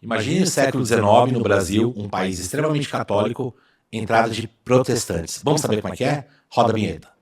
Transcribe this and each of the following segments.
Imagine o século XIX no Brasil, um país extremamente católico, entrada de protestantes. Vamos saber como é que é? Roda a vinheta.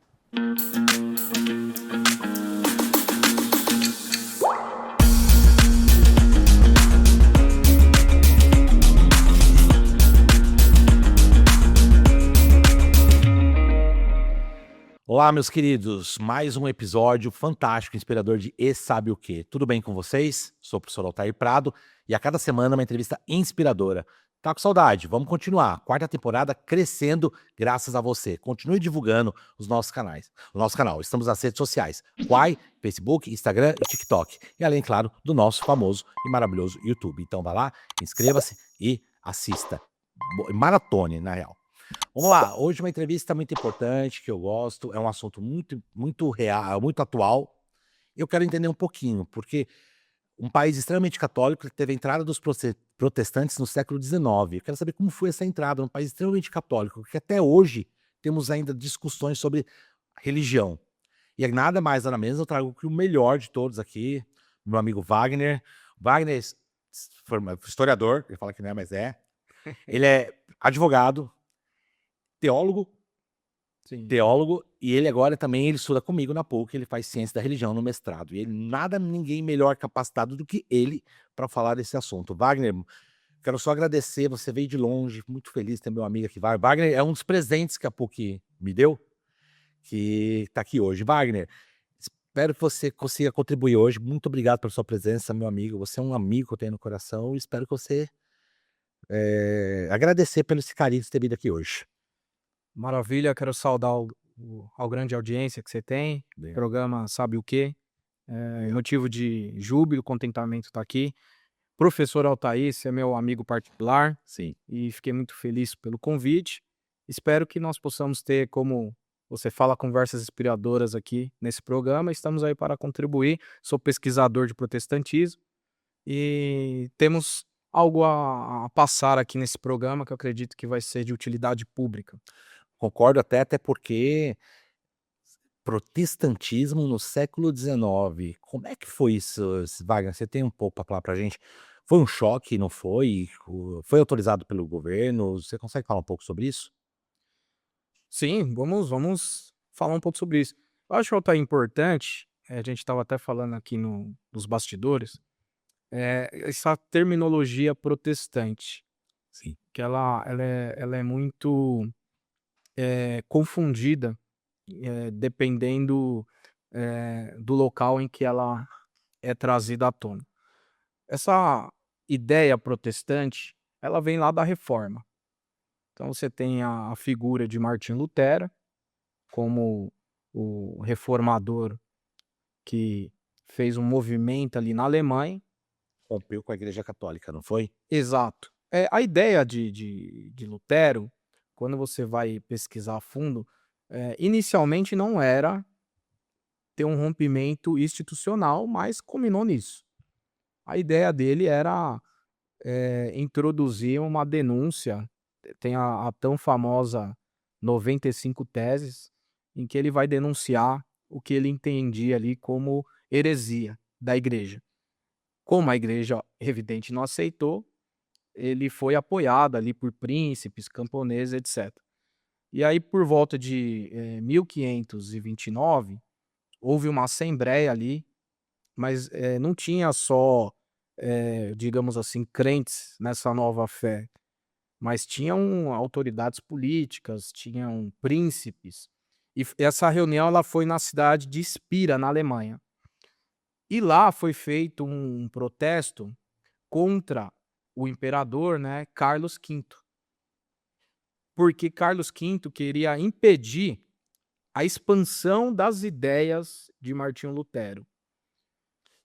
Olá, meus queridos, mais um episódio fantástico, inspirador de E Sabe o Quê? Tudo bem com vocês? Sou o professor Altair Prado e a cada semana uma entrevista inspiradora. Tá com saudade? Vamos continuar. Quarta temporada crescendo graças a você. Continue divulgando os nossos canais. O nosso canal. Estamos nas redes sociais. Quai, Facebook, Instagram e TikTok. E além, claro, do nosso famoso e maravilhoso YouTube. Então vá lá, inscreva-se e assista. Maratone, na real. Vamos lá, hoje uma entrevista muito importante, que eu gosto, é um assunto muito real, muito atual. Eu quero entender um pouquinho, porque um país extremamente católico teve a entrada dos protestantes no século XIX. Eu quero saber como foi essa entrada num país extremamente católico, porque até hoje temos ainda discussões sobre religião. E nada mais, nada menos, eu trago o melhor de todos aqui, meu amigo Wagner. Wagner é historiador, ele fala que não é, mas é. Ele é advogado, teólogo, e ele agora também ele estuda comigo na PUC, ele faz ciência da religião no mestrado, e ele ninguém melhor capacitado do que ele para falar desse assunto. Wagner, quero só agradecer, você veio de longe, muito feliz de ter meu amigo aqui. Wagner é um dos presentes que a PUC me deu, que está aqui hoje. Wagner, espero que você consiga contribuir hoje, muito obrigado pela sua presença, meu amigo, você é um amigo que eu tenho no coração, e espero que você agradecer pelo esse carinho de ter vindo aqui hoje. Maravilha, quero saudar ao grande audiência que você tem, programa Sabe o Quê? É motivo de júbilo, contentamento estar aqui. Professor Altair, você é meu amigo particular. Sim. E fiquei muito feliz pelo convite. Espero que nós possamos ter, como você fala, conversas inspiradoras aqui nesse programa. Estamos aí para contribuir. Sou pesquisador de protestantismo e temos algo a passar aqui nesse programa que eu acredito que vai ser de utilidade pública. Concordo até porque protestantismo no século XIX, como é que foi isso, Wagner? Você tem um pouco para falar pra gente? Foi um choque, não foi? Foi autorizado pelo governo? Você consegue falar um pouco sobre isso? Sim, vamos falar um pouco sobre isso. Eu acho que é importante, a gente estava até falando aqui nos bastidores, essa terminologia protestante, Sim. que ela é muito confundida, dependendo do local em que ela é trazida à tona. Essa ideia protestante, ela vem lá da Reforma. Então você tem a figura de Martim Lutero, como o reformador que fez um movimento ali na Alemanha. Rompeu com a Igreja Católica, não foi? Exato. A ideia de Lutero, quando você vai pesquisar a fundo, inicialmente não era ter um rompimento institucional, mas culminou nisso. A ideia dele era introduzir uma denúncia, tem a tão famosa 95 teses, em que ele vai denunciar o que ele entendia ali como heresia da igreja. Como a igreja, evidente, não aceitou, ele foi apoiado ali por príncipes, camponeses, etc. E aí, por volta de 1529, houve uma assembleia ali, mas não tinha só, digamos assim, crentes nessa nova fé, mas tinham autoridades políticas, tinham príncipes. E essa reunião ela foi na cidade de Spira, na Alemanha. E lá foi feito um protesto contra o imperador, né, Carlos V. Porque Carlos V queria impedir a expansão das ideias de Martinho Lutero.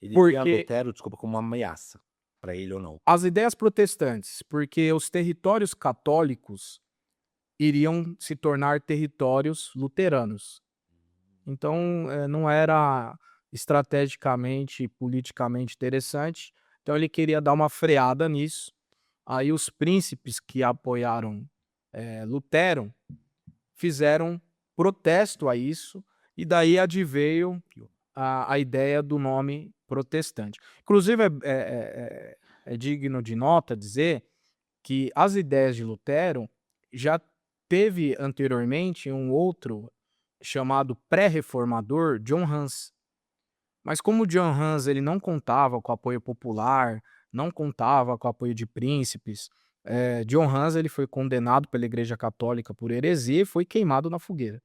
Ele via Porque Lutero, desculpa, como uma ameaça para ele ou não? as ideias protestantes, porque os territórios católicos iriam se tornar territórios luteranos. Então, não era estrategicamente, politicamente interessante. Então, ele queria dar uma freada nisso. Aí, os príncipes que apoiaram Lutero fizeram protesto a isso, e daí adveio a ideia do nome protestante. Inclusive, é digno de nota dizer que as ideias de Lutero já teve anteriormente um outro chamado pré-reformador, John Hus. Mas como o John Hus ele não contava com apoio popular, não contava com apoio de príncipes, John Hus ele foi condenado pela Igreja Católica por heresia e foi queimado na fogueira.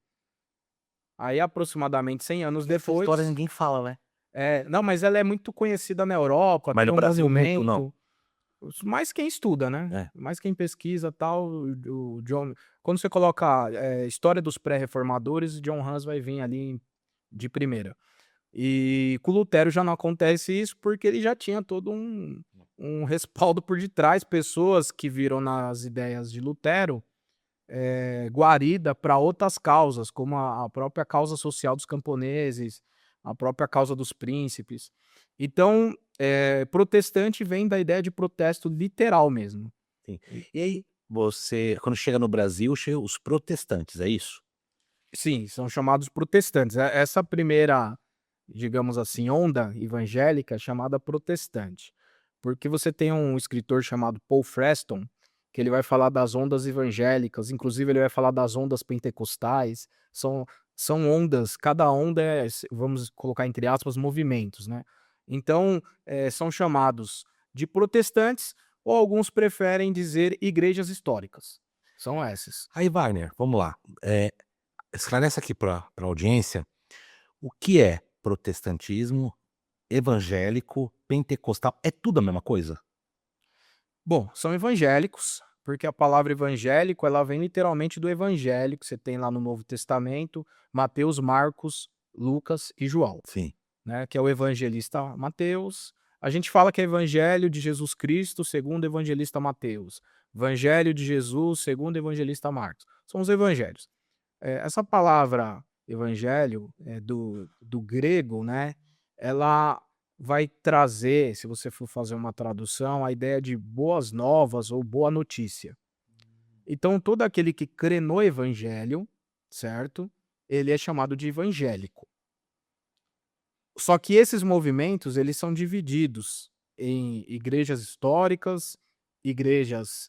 Aí aproximadamente 100 anos Essa história depois ninguém fala, né? não, mas ela é muito conhecida na Europa, Mas no tem um Brasil muito não. movimento, mais quem estuda, né, É. mais quem pesquisa tal, o John quando você coloca, história dos pré-reformadores, John Hus vai vir ali de primeira. E com o Lutero já não acontece isso, porque ele já tinha todo um respaldo por detrás, pessoas que viram nas ideias de Lutero, guarida para outras causas, como a própria causa social dos camponeses, a própria causa dos príncipes. Então, protestante vem da ideia de protesto literal mesmo. Sim. E aí, você, quando chega no Brasil, chega os protestantes, é isso? Sim, são chamados protestantes. Essa primeira, digamos assim, onda evangélica é chamada protestante, porque você tem um escritor chamado Paul Freston, que ele vai falar das ondas evangélicas, inclusive ele vai falar das ondas pentecostais, são, são ondas, cada onda é, vamos colocar entre aspas, movimentos, né? Então, são chamados de protestantes, ou alguns preferem dizer igrejas históricas. São essas. Aí, Wagner, vamos lá. Esclarece aqui para a audiência o que é protestantismo, evangélico, pentecostal. É tudo a mesma coisa? Bom, são evangélicos, porque a palavra evangélico, ela vem literalmente do evangelho que você tem lá no Novo Testamento, Mateus, Marcos, Lucas e João, Sim. né, que é o evangelista Mateus. A gente fala que é evangelho de Jesus Cristo, segundo o evangelista Mateus. Evangelho de Jesus, segundo o evangelista Marcos. São os evangelhos. Essa palavra evangelho, do grego, né, ela vai trazer, se você for fazer uma tradução, a ideia de boas novas ou boa notícia. Então, todo aquele que crê no evangelho, certo? Ele é chamado de evangélico. Só que esses movimentos, eles são divididos em igrejas históricas, igrejas,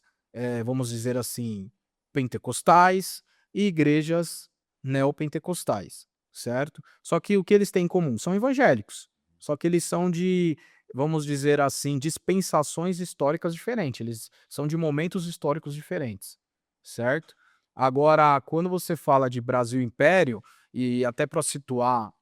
vamos dizer assim, pentecostais e igrejas neopentecostais, certo? Só que o que eles têm em comum? São evangélicos. Só que eles são de, vamos dizer assim, dispensações históricas diferentes. Eles são de momentos históricos diferentes, certo? Agora, quando você fala de Brasil Império, e até para situar,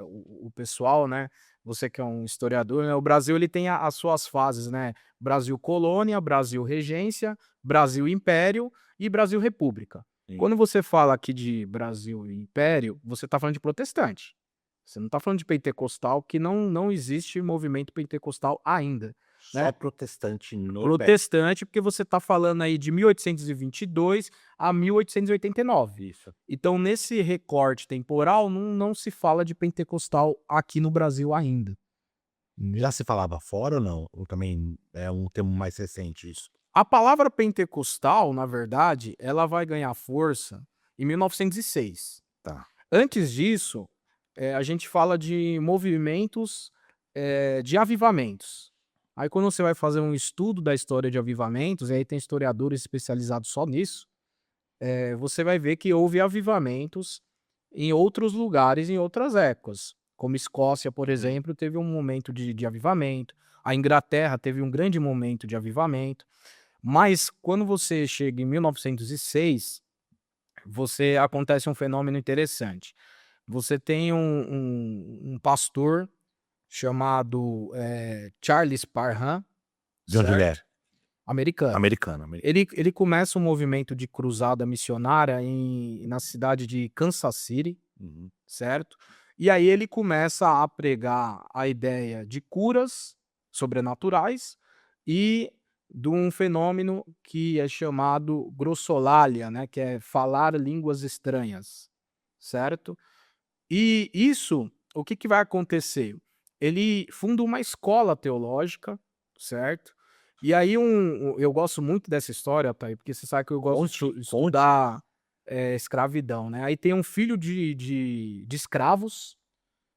o pessoal, né, você que é um historiador, né, o Brasil ele tem as suas fases, né, Brasil colônia, Brasil regência, Brasil império e Brasil república. Sim. Quando você fala aqui de Brasil império, você está falando de protestante. Você não está falando de pentecostal, que não existe movimento pentecostal ainda, Só né? protestante no Império. Protestante, porque você está falando aí de 1822 a 1889. Isso. Então, nesse recorte temporal, não se fala de pentecostal aqui no Brasil ainda. Já se falava fora ou não? Ou também é um termo mais recente isso? A palavra pentecostal, na verdade, ela vai ganhar força em 1906. Tá. Antes disso, a gente fala de movimentos, de avivamentos. Aí quando você vai fazer um estudo da história de avivamentos, e aí tem historiadores especializados só nisso, você vai ver que houve avivamentos em outros lugares, em outras épocas. Como Escócia, por exemplo, teve um momento de avivamento. A Inglaterra teve um grande momento de avivamento. Mas quando você chega em 1906, acontece um fenômeno interessante. Você tem um pastor chamado Charles Parham, De onde ele é? americano. Americano. Ele começa um movimento de cruzada missionária na cidade de Kansas City, Uhum. certo? E aí ele começa a pregar a ideia de curas sobrenaturais e de um fenômeno que é chamado glossolalia, né, que é falar línguas estranhas, certo? E isso, o que vai acontecer? Ele funda uma escola teológica, certo? E aí eu gosto muito dessa história, Thaí, porque você sabe que eu gosto Conte, de estudar escravidão, né? Aí tem um filho de escravos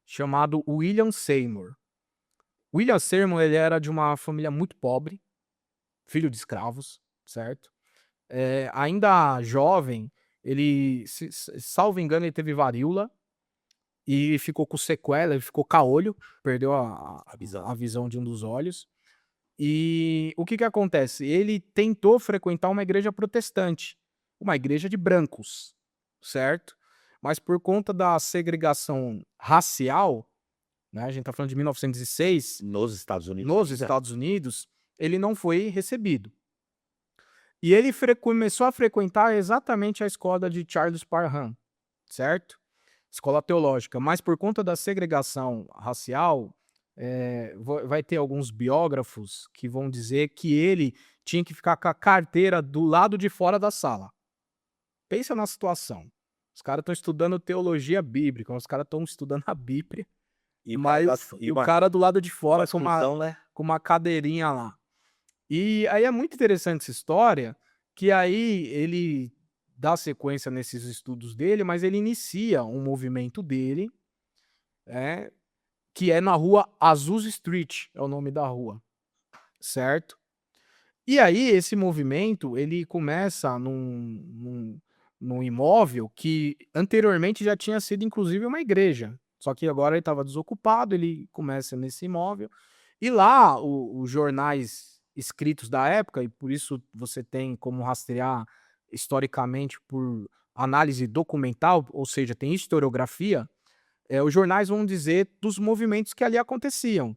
chamado William Seymour. William Seymour, ele era de uma família muito pobre, filho de escravos, certo? Ainda jovem, ele, salvo engano, ele teve varíola e ficou com sequela, ele ficou caolho, perdeu A visão. a visão de um dos olhos. E o que que acontece? Ele tentou frequentar uma igreja protestante, uma igreja de brancos, certo? Mas por conta da segregação racial, né, a gente tá falando de 1906, Nos Estados Unidos nos ainda? Estados Unidos, ele não foi recebido. E ele começou a frequentar exatamente a escola de Charles Parham, certo? Escola teológica, mas por conta da segregação racial, vai ter alguns biógrafos que vão dizer que ele tinha que ficar com a carteira do lado de fora da sala. Pensa na situação. Os caras estão estudando teologia bíblica, os caras estão estudando a Bíblia, E mas o cara do lado de fora com excursão, né? uma cadeirinha lá. E aí é muito interessante essa história, que aí ele dá sequência nesses estudos dele, mas ele inicia um movimento dele, que é na rua Azusa Street, é o nome da rua, certo? E aí esse movimento, ele começa num imóvel que anteriormente já tinha sido inclusive uma igreja, só que agora ele estava desocupado, ele começa nesse imóvel, e lá os jornais escritos da época, e por isso você tem como rastrear historicamente por análise documental, ou seja, tem historiografia, os jornais vão dizer dos movimentos que ali aconteciam,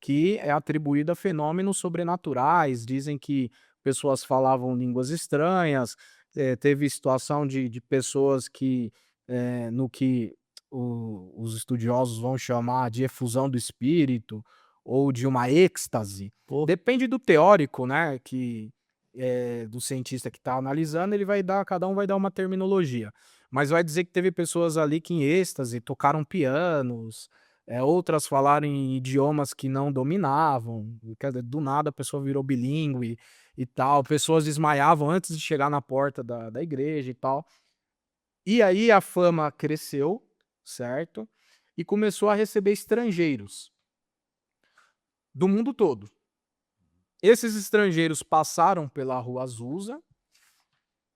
que é atribuído a fenômenos sobrenaturais, dizem que pessoas falavam línguas estranhas, teve situação de pessoas que, no que os estudiosos vão chamar de efusão do espírito, ou de uma êxtase. Pô. Depende do teórico, né, do cientista que está analisando, cada um vai dar uma terminologia. Mas vai dizer que teve pessoas ali que em êxtase tocaram pianos, outras falaram em idiomas que não dominavam, quer dizer, do nada a pessoa virou bilíngue e tal, pessoas desmaiavam antes de chegar na porta da igreja e tal. E aí a fama cresceu, certo? E começou a receber estrangeiros do mundo todo. Esses estrangeiros passaram pela Rua Azusa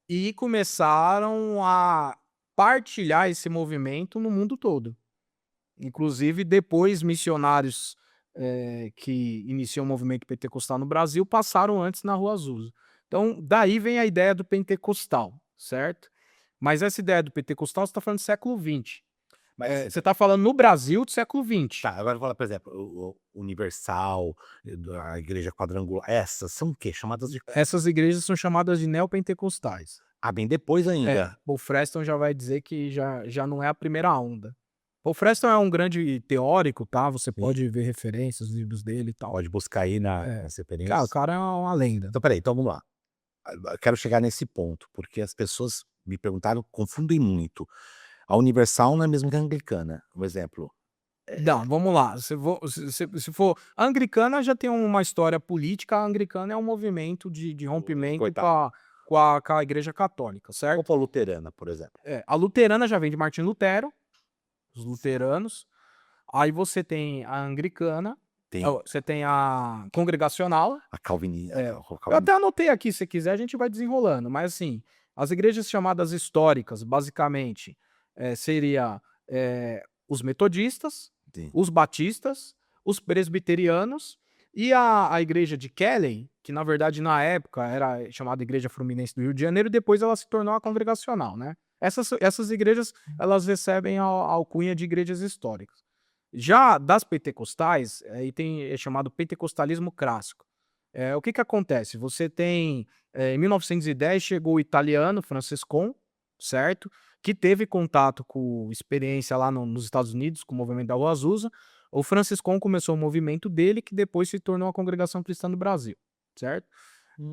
e começaram a partilhar esse movimento no mundo todo. Inclusive, depois, missionários que iniciam o movimento pentecostal no Brasil passaram antes na Rua Azusa. Então, daí vem a ideia do pentecostal, certo? Mas essa ideia do pentecostal, você está falando do século XX. Mas Você está falando no Brasil do século XX. tá, agora eu vou falar, por exemplo, o Universal, a Igreja Quadrangular, essas são o quê? Chamadas de Essas igrejas são chamadas de neopentecostais. bem depois ainda. Paul Freston já vai dizer que já não é a primeira onda. Paul Freston é um grande teórico, tá? Você pode ver referências, os livros dele e tal. Pode buscar aí nas Cara, o referências. cara é uma lenda. Então peraí, então vamos lá. Eu quero chegar nesse ponto, porque as pessoas me perguntaram, confundem muito. A Universal não é mesmo que a Anglicana, um exemplo. Não, vamos lá. Se for. A anglicana já tem uma história política, a anglicana é um movimento de rompimento Coitado. com a Igreja Católica, certo? Ou a luterana, por exemplo. A luterana já vem de Martim Lutero, os luteranos. Aí você tem a anglicana, Tem você tem a congregacional. a calvinista. Eu até anotei aqui, se quiser a gente vai desenrolando, mas assim, as igrejas chamadas históricas, basicamente, seria os metodistas, Sim. os batistas, os presbiterianos e a igreja de Kelly, que na verdade na época era chamada Igreja Fluminense do Rio de Janeiro, e depois ela se tornou a congregacional, né? Essas igrejas, elas recebem a alcunha de igrejas históricas. Já das pentecostais, aí é chamado pentecostalismo clássico. O que acontece? Você tem, em 1910 chegou o italiano Franciscon, certo? Que teve contato com experiência lá nos Estados Unidos, com o movimento da Rua Azusa. O Franciscon começou o movimento dele, que depois se tornou a Congregação Cristã do Brasil, certo?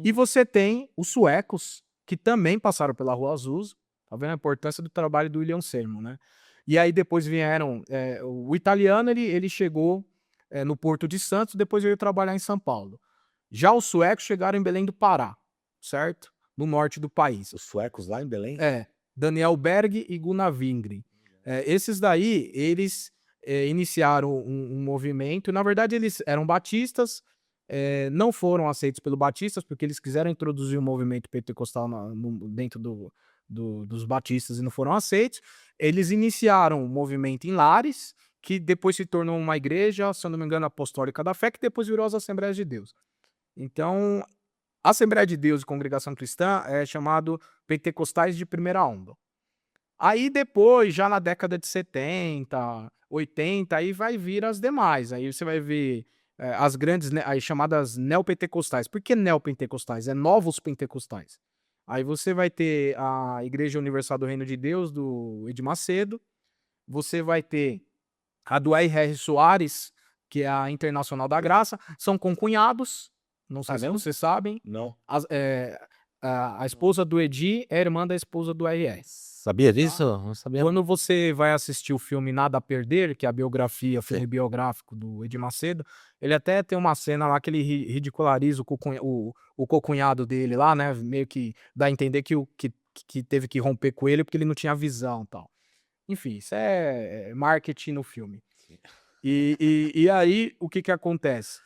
E você tem os suecos, que também passaram pela Rua Azusa, tá vendo a importância do trabalho do William Seymour, né? E aí depois vieram, o italiano ele chegou no Porto de Santos, depois veio trabalhar em São Paulo. Já os suecos chegaram em Belém do Pará, certo? No norte do país. Os suecos lá em Belém? Daniel Berg e Gunnar Wingren. Esses daí, eles iniciaram um movimento, na verdade eles eram batistas, não foram aceitos pelos batistas, porque eles quiseram introduzir o movimento pentecostal dentro dos batistas e não foram aceitos. Eles iniciaram o movimento em Lares, que depois se tornou uma igreja, se eu não me engano, apostólica da fé, que depois virou as Assembleias de Deus. Então, Assembleia de Deus e Congregação Cristã é chamado Pentecostais de Primeira Onda. Aí depois, já na década de 70, 80, aí vai vir as demais. Aí você vai ver as grandes, as chamadas neopentecostais. Por que neopentecostais? É novos pentecostais. Aí você vai ter a Igreja Universal do Reino de Deus, do Edir Macedo. Você vai ter a do R.R. Soares, que é a Internacional da Graça. São concunhados. Não sei se vocês sabem. Não. A esposa do Edir é irmã da esposa do R.R. Sabia disso? Não sabia. Quando você vai assistir o filme Nada a Perder, que é a biografia, filme biográfico do Edir Macedo, ele até tem uma cena lá que ele ridiculariza o cocunhado dele lá, né? Meio que dá a entender que teve que romper com ele porque ele não tinha visão e tal. Enfim, isso é marketing no filme. E aí, o que acontece?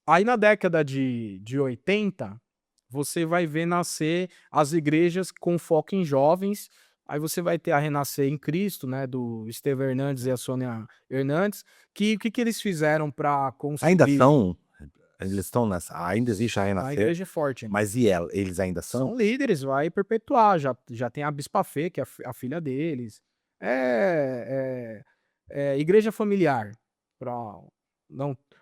Aí na década de 80, você vai ver nascer as igrejas com foco em jovens. Aí você vai ter a Renascer em Cristo, né, do Estevão Hernandes e a Sônia Hernandes, que o que eles fizeram para construir... Eles estão ainda existe a A Renascer, igreja é forte, né? mas eles ainda são? São líderes, vai perpetuar, já tem a Bispa Fê, que é a filha deles. Igreja familiar, para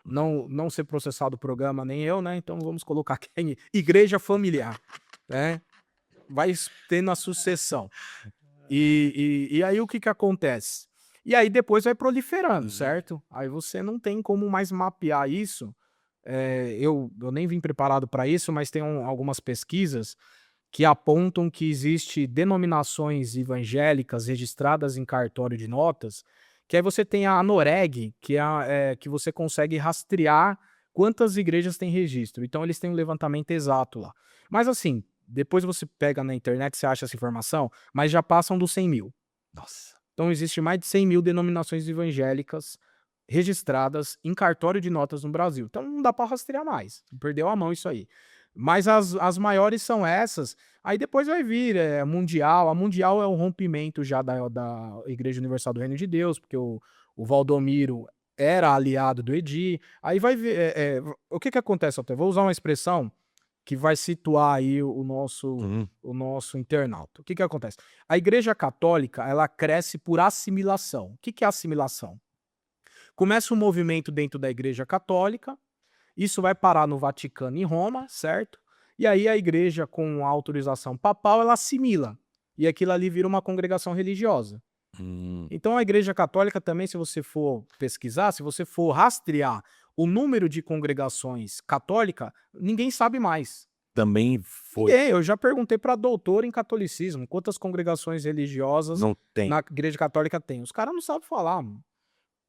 não ser processado o programa, nem eu, né, então vamos colocar aqui igreja familiar, né? Vai tendo a sucessão. E aí o que acontece? E aí depois vai proliferando, certo? Aí você não tem como mais mapear isso. Eu nem vim preparado para isso, mas tem algumas pesquisas que apontam que existe denominações evangélicas registradas em cartório de notas, que aí você tem a Anoreg, que que você consegue rastrear quantas igrejas tem registro. Então eles têm um levantamento exato lá. Mas assim, depois você pega na internet, você acha essa informação, mas já passam dos 100 mil. Nossa. Então existe mais de 100 mil denominações evangélicas registradas em cartório de notas no Brasil. Então não dá para rastrear mais. Perdeu a mão isso aí. Mas as maiores são essas. Aí depois vai vir Mundial. A Mundial é o rompimento já da Igreja Universal do Reino de Deus, porque o Valdomiro era aliado do Edir. Aí vai ver... o que acontece, Alter? Vou usar uma expressão que vai situar aí o nosso internauta. O que acontece? A Igreja Católica, ela cresce por assimilação. O que é assimilação? Começa um movimento dentro da Igreja Católica, isso vai parar no Vaticano, em Roma, certo? E aí a igreja, com a autorização papal, ela assimila. E aquilo ali vira uma congregação religiosa. Então a Igreja Católica também, se você for pesquisar, se você for rastrear o número de congregações católicas, ninguém sabe mais. Também foi. Eu já perguntei para doutor em catolicismo quantas congregações religiosas na Igreja Católica tem. Os caras não sabem falar, mano.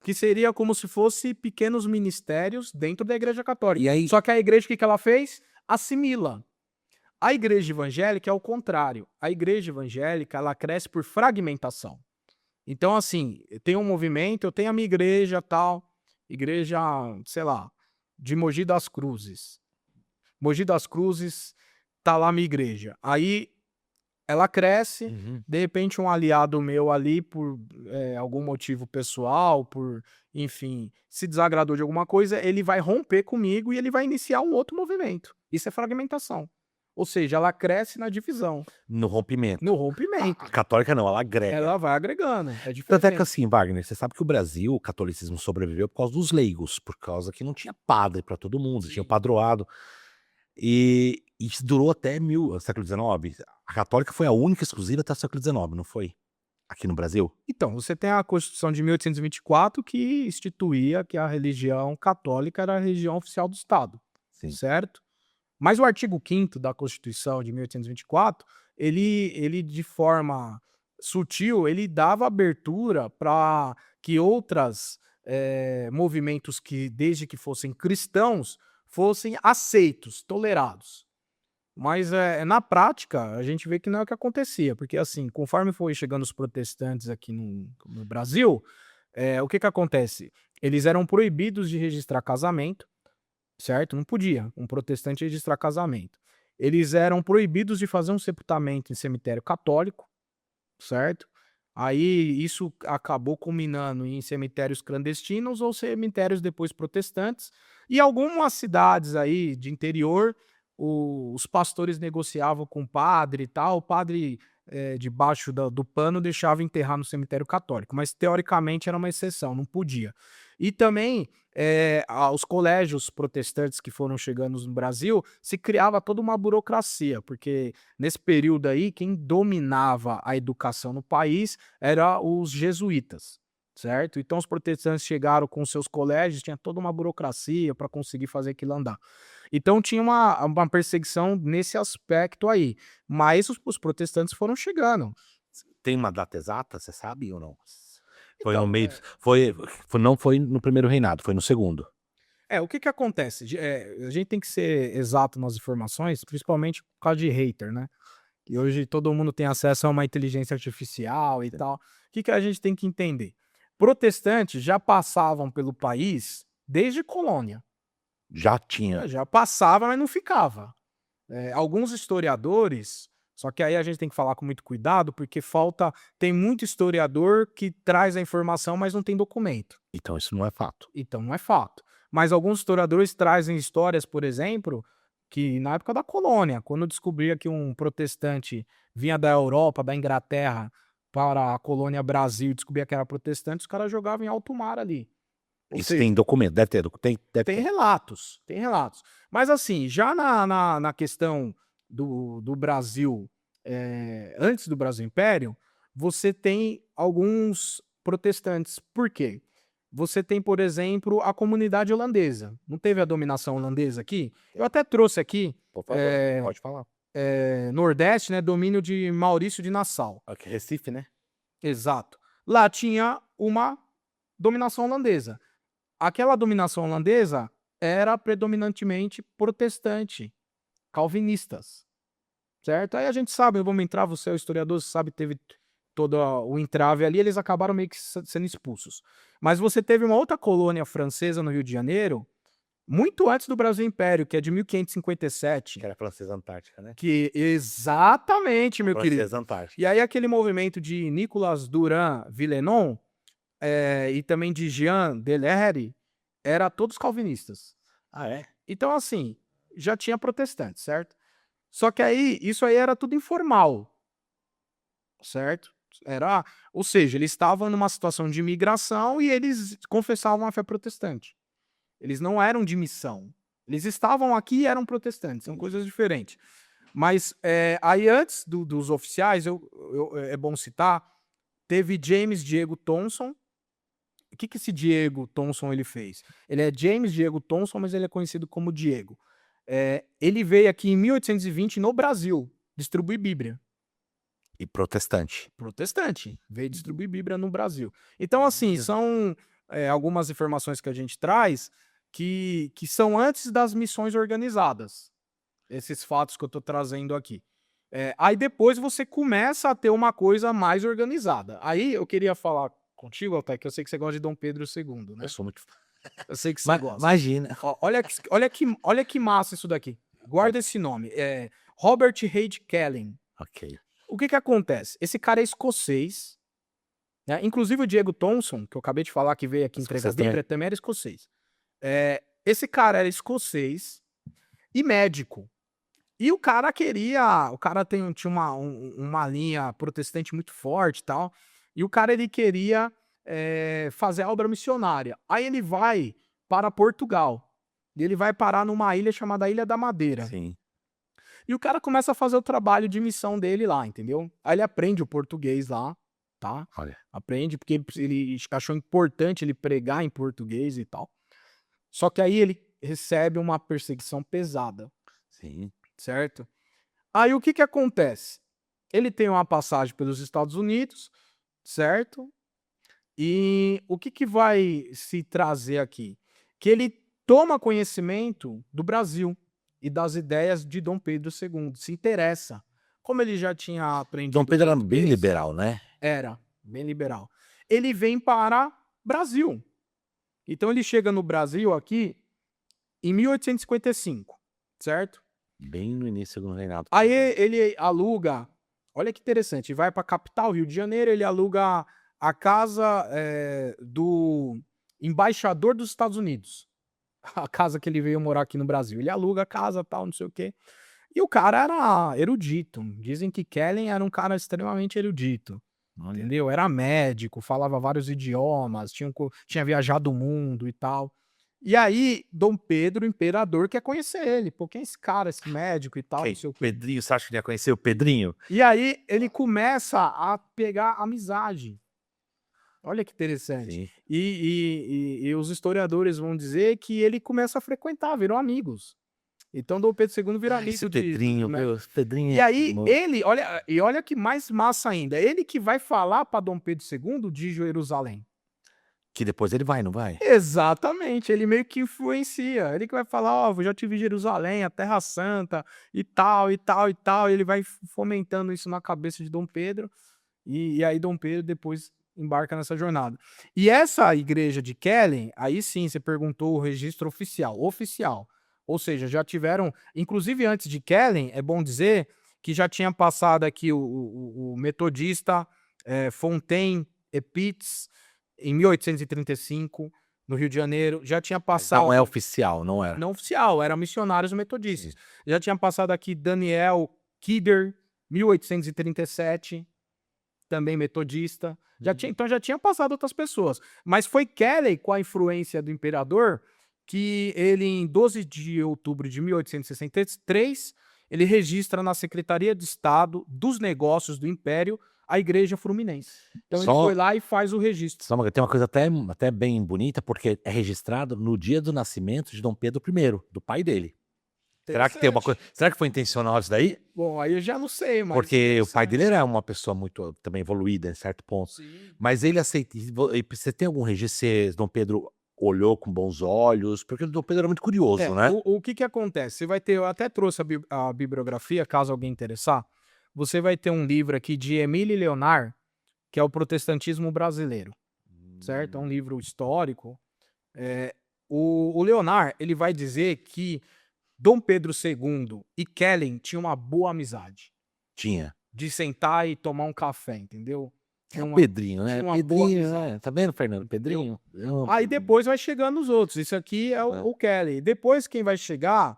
Que seria como se fosse pequenos ministérios dentro da Igreja Católica. E aí... Só que a igreja, o que ela fez? Assimila. A igreja evangélica é o contrário. A igreja evangélica, ela cresce por fragmentação. Então, assim, tem um movimento, eu tenho a minha igreja, tal, igreja, sei lá, de Mogi das Cruzes. Mogi das Cruzes, tá lá a minha igreja. Aí ela cresce, de repente um aliado meu ali, por algum motivo pessoal, enfim, se desagradou de alguma coisa, ele vai romper comigo e ele vai iniciar um outro movimento. Isso é fragmentação. Ou seja, ela cresce na divisão. No rompimento. No rompimento. A católica não, ela agrega. Ela vai agregando. É diferente. Tanto é que assim, Wagner, você sabe que o Brasil, o catolicismo sobreviveu por causa dos leigos, por causa que não tinha padre para todo mundo, tinha o padroado. E isso durou até século XIX. A católica foi a única exclusiva até o século XIX, não foi? Aqui no Brasil? Então, você tem a Constituição de 1824 que instituía que a religião católica era a religião oficial do Estado. Sim. Certo? Mas o artigo 5º da Constituição de 1824, ele de forma sutil, ele dava abertura para que outros movimentos que, desde que fossem cristãos, fossem aceitos, tolerados. Mas na prática, a gente vê que não é o que acontecia, porque assim, conforme foi chegando os protestantes aqui no Brasil, o que acontece? Eles eram proibidos de registrar casamento, certo? Não podia um protestante registrar casamento. Eles eram proibidos de fazer um sepultamento em cemitério católico, certo? Aí isso acabou culminando em cemitérios clandestinos ou cemitérios depois protestantes. E algumas cidades aí de interior, os pastores negociavam com o padre e tal, o padre, debaixo do pano deixava enterrar no cemitério católico, mas teoricamente era uma exceção, não podia. E também, os colégios protestantes que foram chegando no Brasil, se criava toda uma burocracia, porque nesse período aí, quem dominava a educação no país era os jesuítas, certo? Então os protestantes chegaram com seus colégios, tinha toda uma burocracia para conseguir fazer aquilo andar. Então tinha uma perseguição nesse aspecto aí, mas os protestantes foram chegando. Tem uma data exata, você sabe ou não? Foi no Então, meio não foi no primeiro reinado, foi no segundo. o que que acontece? A gente tem que ser exato nas informações, principalmente por causa de hater, né? E hoje todo mundo tem acesso a uma inteligência artificial e Sim. tal. O que que a gente tem que entender? Protestantes já passavam pelo país desde colônia. Já tinha. Já passava, mas não ficava. Alguns historiadores, só que aí a gente tem que falar com muito cuidado, porque tem muito historiador que traz a informação, mas não tem documento. Então isso não é fato. Então não é fato. Mas alguns historiadores trazem histórias, por exemplo, que na época da colônia, quando descobria que um protestante vinha da Europa, da Inglaterra, para a colônia Brasil e descobria que era protestante, os caras jogavam em alto mar ali. Ou Isso seja, tem documento, deve ter, deve tem ter. relatos, tem relatos. Mas assim, já na questão do Brasil, antes do Brasil Império, você tem alguns protestantes. Por quê? Você tem, por exemplo, a comunidade holandesa. Não teve a dominação holandesa aqui? Eu até trouxe aqui, Por favor, eh pode falar. Nordeste, né, domínio de Maurício de Nassau. Aqui Recife, né? Exato. Lá tinha uma dominação holandesa. Aquela dominação holandesa era predominantemente protestante, calvinistas, certo? Aí a gente sabe, vamos entrar, você é o historiador, você sabe, teve todo o entrave ali, eles acabaram meio que sendo expulsos. Mas você teve uma outra colônia francesa no Rio de Janeiro, muito antes do Brasil Império, que é de 1557. Que era a Francesa Antártica, né? Exatamente, meu querido. Francesa Antártica. E aí aquele movimento de Nicolas Durand Villeneuve, e também de Jean Delery, era todos calvinistas. Ah, é? Então, assim, já tinha protestantes, certo? Só que aí, isso aí era tudo informal, certo? Ou seja, eles estavam numa situação de imigração e eles confessavam a fé protestante. Eles não eram de missão. Eles estavam aqui e eram protestantes, são coisas diferentes. Mas aí antes dos oficiais, é bom citar, teve James Diego Thomson. O que esse Diego Thomson ele fez? Ele é James Diego Thomson, mas ele é conhecido como Diego. Ele veio aqui em 1820 no Brasil distribuir Bíblia. E protestante. Protestante. Veio distribuir Bíblia no Brasil. Então, assim, são algumas informações que a gente traz que são antes das missões organizadas. Esses fatos que eu estou trazendo aqui. Aí depois você começa a ter uma coisa mais organizada. Aí eu queria falar contigo, Altair, que eu sei que você gosta de Dom Pedro II, né? Eu sou muito. Eu sei que você gosta. Imagina. Ó, olha que massa isso daqui. Guarda esse nome. Robert Reid Kelling. Ok. O que que acontece? Esse cara é escocês, né? Inclusive o Diego Thomson, que eu acabei de falar que veio aqui entregar a Bíblia, também era escocês. Esse cara era escocês e médico. E o cara tinha uma linha protestante muito forte e tal. E o cara, ele queria fazer a obra missionária. Aí ele vai para Portugal. E ele vai parar numa ilha chamada Ilha da Madeira. Sim. E o cara começa a fazer o trabalho de missão dele lá, entendeu? Aí ele aprende o português lá, tá? Olha. Aprende porque ele achou importante ele pregar em português e tal. Só que aí ele recebe uma perseguição pesada. Sim. Certo? Aí o que que acontece? Ele tem uma passagem pelos Estados Unidos, certo? E o que que vai se trazer aqui? Que ele toma conhecimento do Brasil e das ideias de Dom Pedro II, se interessa. Como ele já tinha aprendido Dom Pedro era bem português, liberal, né? Era, bem liberal. Ele vem para Brasil. Então ele chega no Brasil aqui em 1855, certo? Bem no início do reinado. Aí ele aluga, olha que interessante, vai para a capital, Rio de Janeiro, ele aluga a casa do embaixador dos Estados Unidos. A casa que ele veio morar aqui no Brasil. Ele aluga a casa, tal, não sei o quê. E o cara era erudito. Dizem que Kellen era um cara extremamente erudito. Olha. Entendeu? Era médico, falava vários idiomas, tinha viajado o mundo e tal. E aí, Dom Pedro, o imperador, quer conhecer ele. Pô, quem é esse cara, esse médico e tal, Quem? não sei o quê. Pedrinho, você acha que ele ia conhecer o Pedrinho? E aí, ele começa a pegar amizade. Olha que interessante. Sim. E os historiadores vão dizer que ele começa a frequentar, viram amigos. Então, Dom Pedro II vira amigo Esse de... Pedrinho, né? meu, esse Pedrinho E é aí, mo- olha que mais massa ainda, ele que vai falar para Dom Pedro II de Jerusalém. que depois ele vai, não vai? Exatamente, ele meio que influencia. Ele que vai falar, ó, eu já tive Jerusalém, a Terra Santa, e tal, e tal, e tal. Ele vai fomentando isso na cabeça de Dom Pedro, e aí Dom Pedro depois embarca nessa jornada. E essa igreja de Kellen, aí sim, você perguntou o registro oficial. Oficial. Ou seja, já tiveram, inclusive antes de Kellen, é bom dizer que já tinha passado aqui o metodista Fontaine Epitz, em 1835, no Rio de Janeiro, já tinha Mas passado... não é oficial, não é? Não oficial, eram missionários metodistas. Já tinha passado aqui Daniel Kidder, 1837, também metodista. Então já tinha passado outras pessoas. Mas foi Kelly, com a influência do imperador, que ele, em 12 de outubro de 1863, ele registra na Secretaria de Estado dos Negócios do Império a Igreja Fluminense. Então ele Só- foi lá e faz o registro. Tem uma coisa até bem bonita, porque é registrado no dia do nascimento de Dom Pedro I, do pai dele. Será que tem uma coisa? Será que foi intencional isso daí? Bom, aí eu já não sei, mas... Porque o pai dele era uma pessoa muito também evoluída, em certo ponto. Sim. Mas ele aceita. E você tem algum registro se Dom Pedro olhou com bons olhos? Porque o Dom Pedro era muito curioso, né? O que acontece? Você vai ter, eu até trouxe a bibliografia, caso alguém interessar. Você vai ter um livro aqui de Émile Leonard, que é o Protestantismo Brasileiro, certo? É um livro histórico. O Leonard, ele vai dizer que Dom Pedro II e Kellen tinham uma boa amizade, Tinha. de sentar e tomar um café, entendeu? É o Pedrinho, né? tinha uma boa Pedrinho, amizade. né? Tá vendo, Fernando? Pedrinho. Aí depois vai chegando os outros. Isso aqui é o Kelly. Depois quem vai chegar,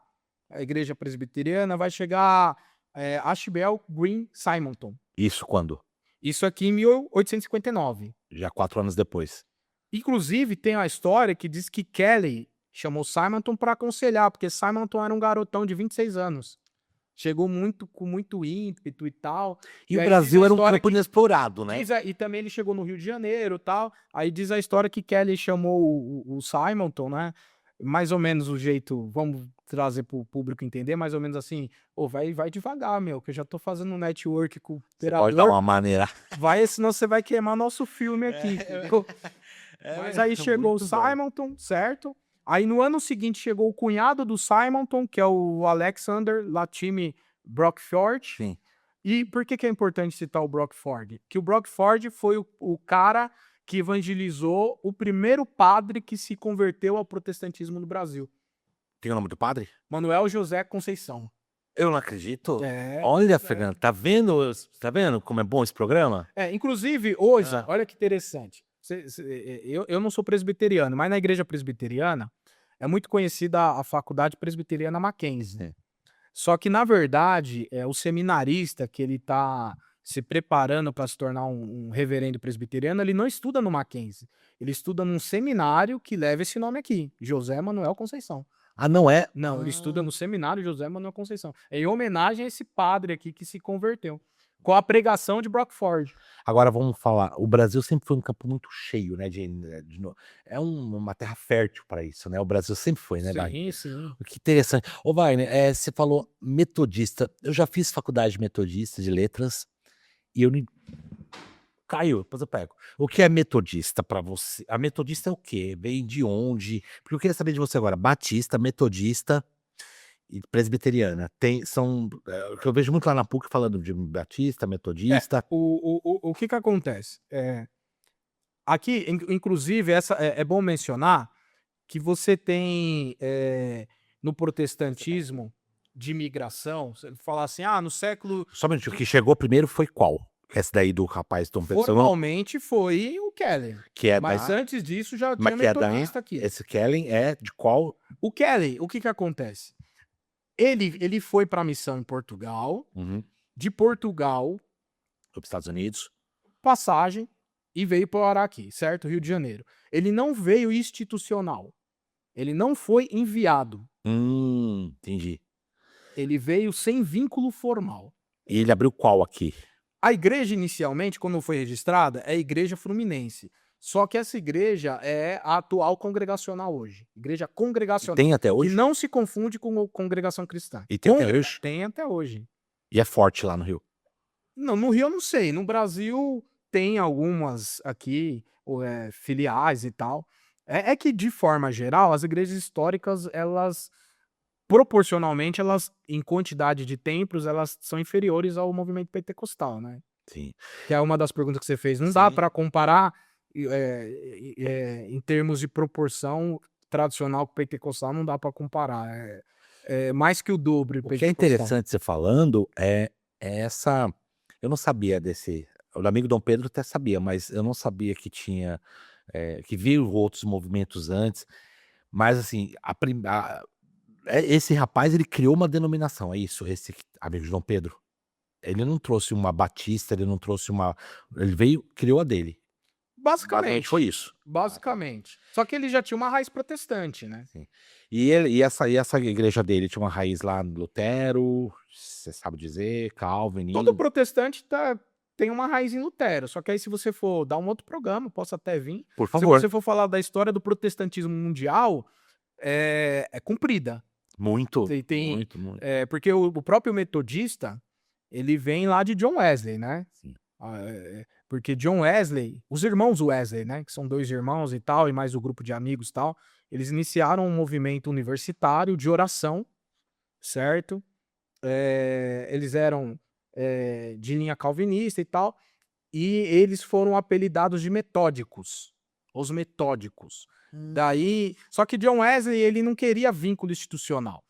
a igreja presbiteriana, vai chegar Ashbel Green Simonton. Isso quando? Isso aqui em 1859. Já 4 anos depois. Inclusive tem a história que diz que Kelly chamou Simonton para aconselhar, porque Simonton era um garotão de 26 anos. Chegou com muito ímpeto e tal. E o aí Brasil diz a era um história campo inexplorado, né? e também ele chegou no Rio de Janeiro e tal. Aí diz a história que Kelly chamou o Simonton, né? Mais ou menos o jeito, vamos trazer para o público entender, mais ou menos assim, vai devagar, meu, que eu já tô fazendo um network com o Você pode dar operador. uma maneira. Vai, senão você vai queimar nosso filme aqui. Entendeu? Mas aí chegou o Simonton, certo? Aí no ano seguinte chegou o cunhado do Simonton, que é o Alexander Latime Brockford. Sim. E por que é importante citar o Brockford? Que o Brockford foi o cara que evangelizou o primeiro padre que se converteu ao protestantismo no Brasil. Tem o nome do padre? Manuel José Conceição. Eu não acredito. É, Olha, Fernando, tá vendo? Tá vendo como é bom esse programa? Inclusive, hoje, Ah. olha que interessante. Eu não sou presbiteriano, mas na igreja presbiteriana é muito conhecida a faculdade presbiteriana Mackenzie. É. Só que, na verdade, o seminarista que ele está se preparando para se tornar um reverendo presbiteriano, ele não estuda no Mackenzie. Ele estuda num seminário que leva esse nome aqui, José Manuel Conceição. Ah, não é? Não, ele estuda no seminário José Manuel Conceição. É em homenagem a esse padre aqui que se converteu, com a pregação de Brockford. Agora vamos falar. O Brasil sempre foi um campo muito cheio, né? É uma terra fértil para isso, né? O Brasil sempre foi, né, Wagner? Sim. Que interessante. Ô, Wagner, você falou metodista. Eu já fiz faculdade de metodista, de letras, e eu não. Caiu, depois eu pego. O que é metodista para você? A metodista é o quê? Vem de onde? Porque eu queria saber de você agora. Batista, metodista e presbiteriana. O que eu vejo muito lá na PUC falando de batista, metodista. O que acontece? Aqui, inclusive, é bom mencionar que você tem no protestantismo de migração, se ele falar assim, no século... Só um minutinho, o que chegou primeiro foi qual? Esse daí do rapaz Dom Pedro II, Formalmente foi o Kelly. que é Mas da... antes disso já Mas tinha que é da... metodista aqui. Esse Kellen é de qual? O Kelly, o que que acontece? Ele foi para a missão em Portugal, Uhum. de Portugal, Para os Estados Unidos. passagem, e veio para aqui, certo? Rio de Janeiro. Ele não veio institucional. Ele não foi enviado. Entendi. Ele veio sem vínculo formal. E ele abriu qual aqui? A igreja, inicialmente, quando foi registrada, é a Igreja Fluminense. Só que essa igreja é a atual congregacional hoje. Igreja congregacional. Tem até Que hoje? não se confunde com a congregação cristã. E tem até hoje? Tem até hoje. E é forte lá no Rio? Não, no Rio eu não sei. No Brasil tem algumas aqui, filiais e tal. É que, de forma geral, as igrejas históricas, elas, proporcionalmente, elas, em quantidade de templos, elas são inferiores ao movimento pentecostal, né? Sim. Que é uma das perguntas que você fez. Não dá Sim. para comparar em termos de proporção tradicional com pentecostal, não dá para comparar. É mais que o dobro. O que é interessante você falando é essa... Eu não sabia desse... O amigo Dom Pedro até sabia, mas eu não sabia que tinha... que viu outros movimentos antes. Mas assim, esse rapaz, ele criou uma denominação, é isso? Esse amigo de Dom Pedro? Ele não trouxe uma batista, ele não trouxe uma... Ele veio, criou a dele. Basicamente. Foi isso. Basicamente. Só que ele já tinha uma raiz protestante, né? Sim. E essa igreja dele tinha uma raiz lá no Lutero, você sabe dizer, Calvin... Todo protestante tem uma raiz em Lutero. Só que aí, se você for dar um outro programa, posso até vir. Por Se favor. você for falar da história do protestantismo mundial, é comprida. Muito, Tem, muito. porque o próprio metodista, ele vem lá de John Wesley, né? Sim. Porque John Wesley, os irmãos Wesley, né? Que são 2 irmãos e tal, e mais o grupo de amigos e tal, eles iniciaram um movimento universitário de oração, certo? Eles eram de linha calvinista e tal, e eles foram apelidados de metódicos, os metódicos. Daí, só que John Wesley, ele não queria vínculo institucional.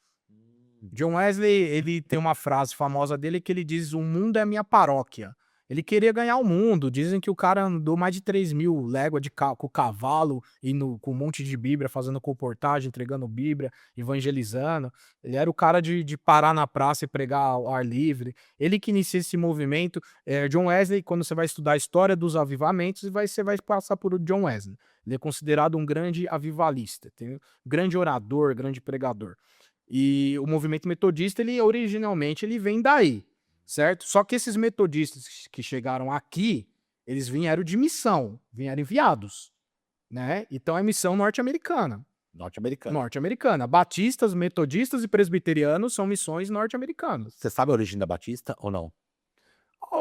John Wesley, ele tem uma frase famosa dele que ele diz: o mundo é minha paróquia. Ele queria ganhar o mundo. Dizem que o cara andou mais de 3.000 léguas com o cavalo, com um monte de Bíblia, fazendo comportagem, entregando Bíblia, evangelizando. Ele era o cara de parar na praça e pregar ao ar livre. Ele que inicia esse movimento. John Wesley, quando você vai estudar a história dos avivamentos, você vai passar por John Wesley. Ele é considerado um grande avivalista, grande orador, grande pregador. E o movimento metodista, ele originalmente ele vem daí, certo? Só que esses metodistas que chegaram aqui, eles vieram de missão, vieram enviados, né? Então é missão norte-americana. Norte-americana. Batistas, metodistas e presbiterianos são missões norte-americanas. Você sabe a origem da Batista ou não?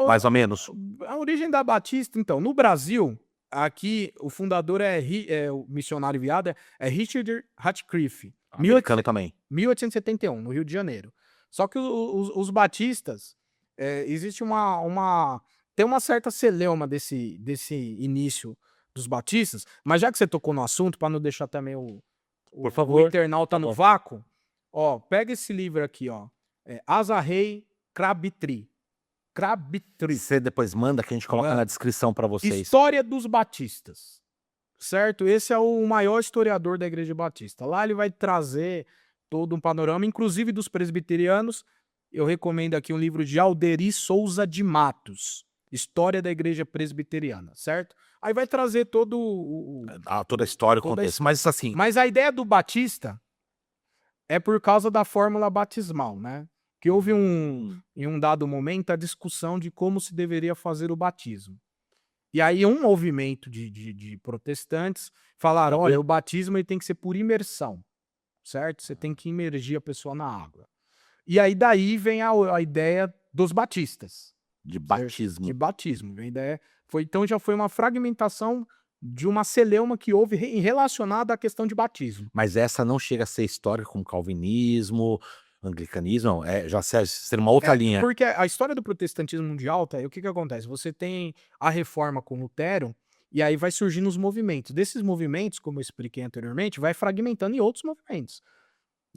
Mais ou menos. A origem da Batista, então, no Brasil, aqui o fundador o missionário enviado é Richard Ratcliffe. Americano também. 1871, no Rio de Janeiro. Só que os batistas, existe tem uma certa celeuma desse início dos batistas, mas já que você tocou no assunto, para não deixar também Por favor. o internauta no vácuo, ó, pega esse livro aqui, ó, Azarrei Crabtree. Você depois manda que a gente coloca na descrição para vocês. História dos Batistas. Certo? Esse é o maior historiador da Igreja Batista. Lá ele vai trazer todo um panorama, inclusive dos presbiterianos. Eu recomendo aqui um livro de Alderi Souza de Matos, História da Igreja Presbiteriana, certo? Aí vai trazer toda a história, o contexto. Mas assim... Mas a ideia do Batista é por causa da fórmula batismal, né? Que houve em um dado momento a discussão de como se deveria fazer o batismo. E aí um movimento de protestantes falaram, olha, o batismo ele tem que ser por imersão, certo? Você tem que imergir a pessoa na água. E aí daí vem a ideia dos batistas. De batismo. De batismo. A ideia então já foi uma fragmentação de uma celeuma que houve relacionada à questão de batismo. Mas essa não chega a ser histórica como calvinismo, anglicanismo, já ser uma outra linha. Porque a história do protestantismo mundial, o que acontece? Você tem a reforma com Lutero, e aí vai surgindo os movimentos. Desses movimentos, como eu expliquei anteriormente, vai fragmentando em outros movimentos.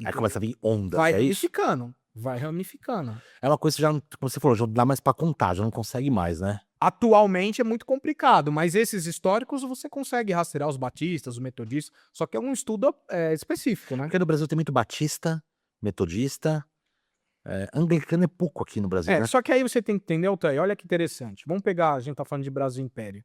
Aí começa a vir ondas, Vai é isso? ramificando, vai ramificando. É uma coisa que já, como você falou, já não dá mais pra contar, já não consegue mais, né? Atualmente é muito complicado, mas esses históricos você consegue rastrear os batistas, os metodistas, só que é um estudo específico, né? Porque no Brasil tem muito batista, metodista, anglicano é pouco aqui no Brasil, né? Só que aí você tem que entender, Altair, olha que interessante. Vamos pegar, a gente tá falando de Brasil Império.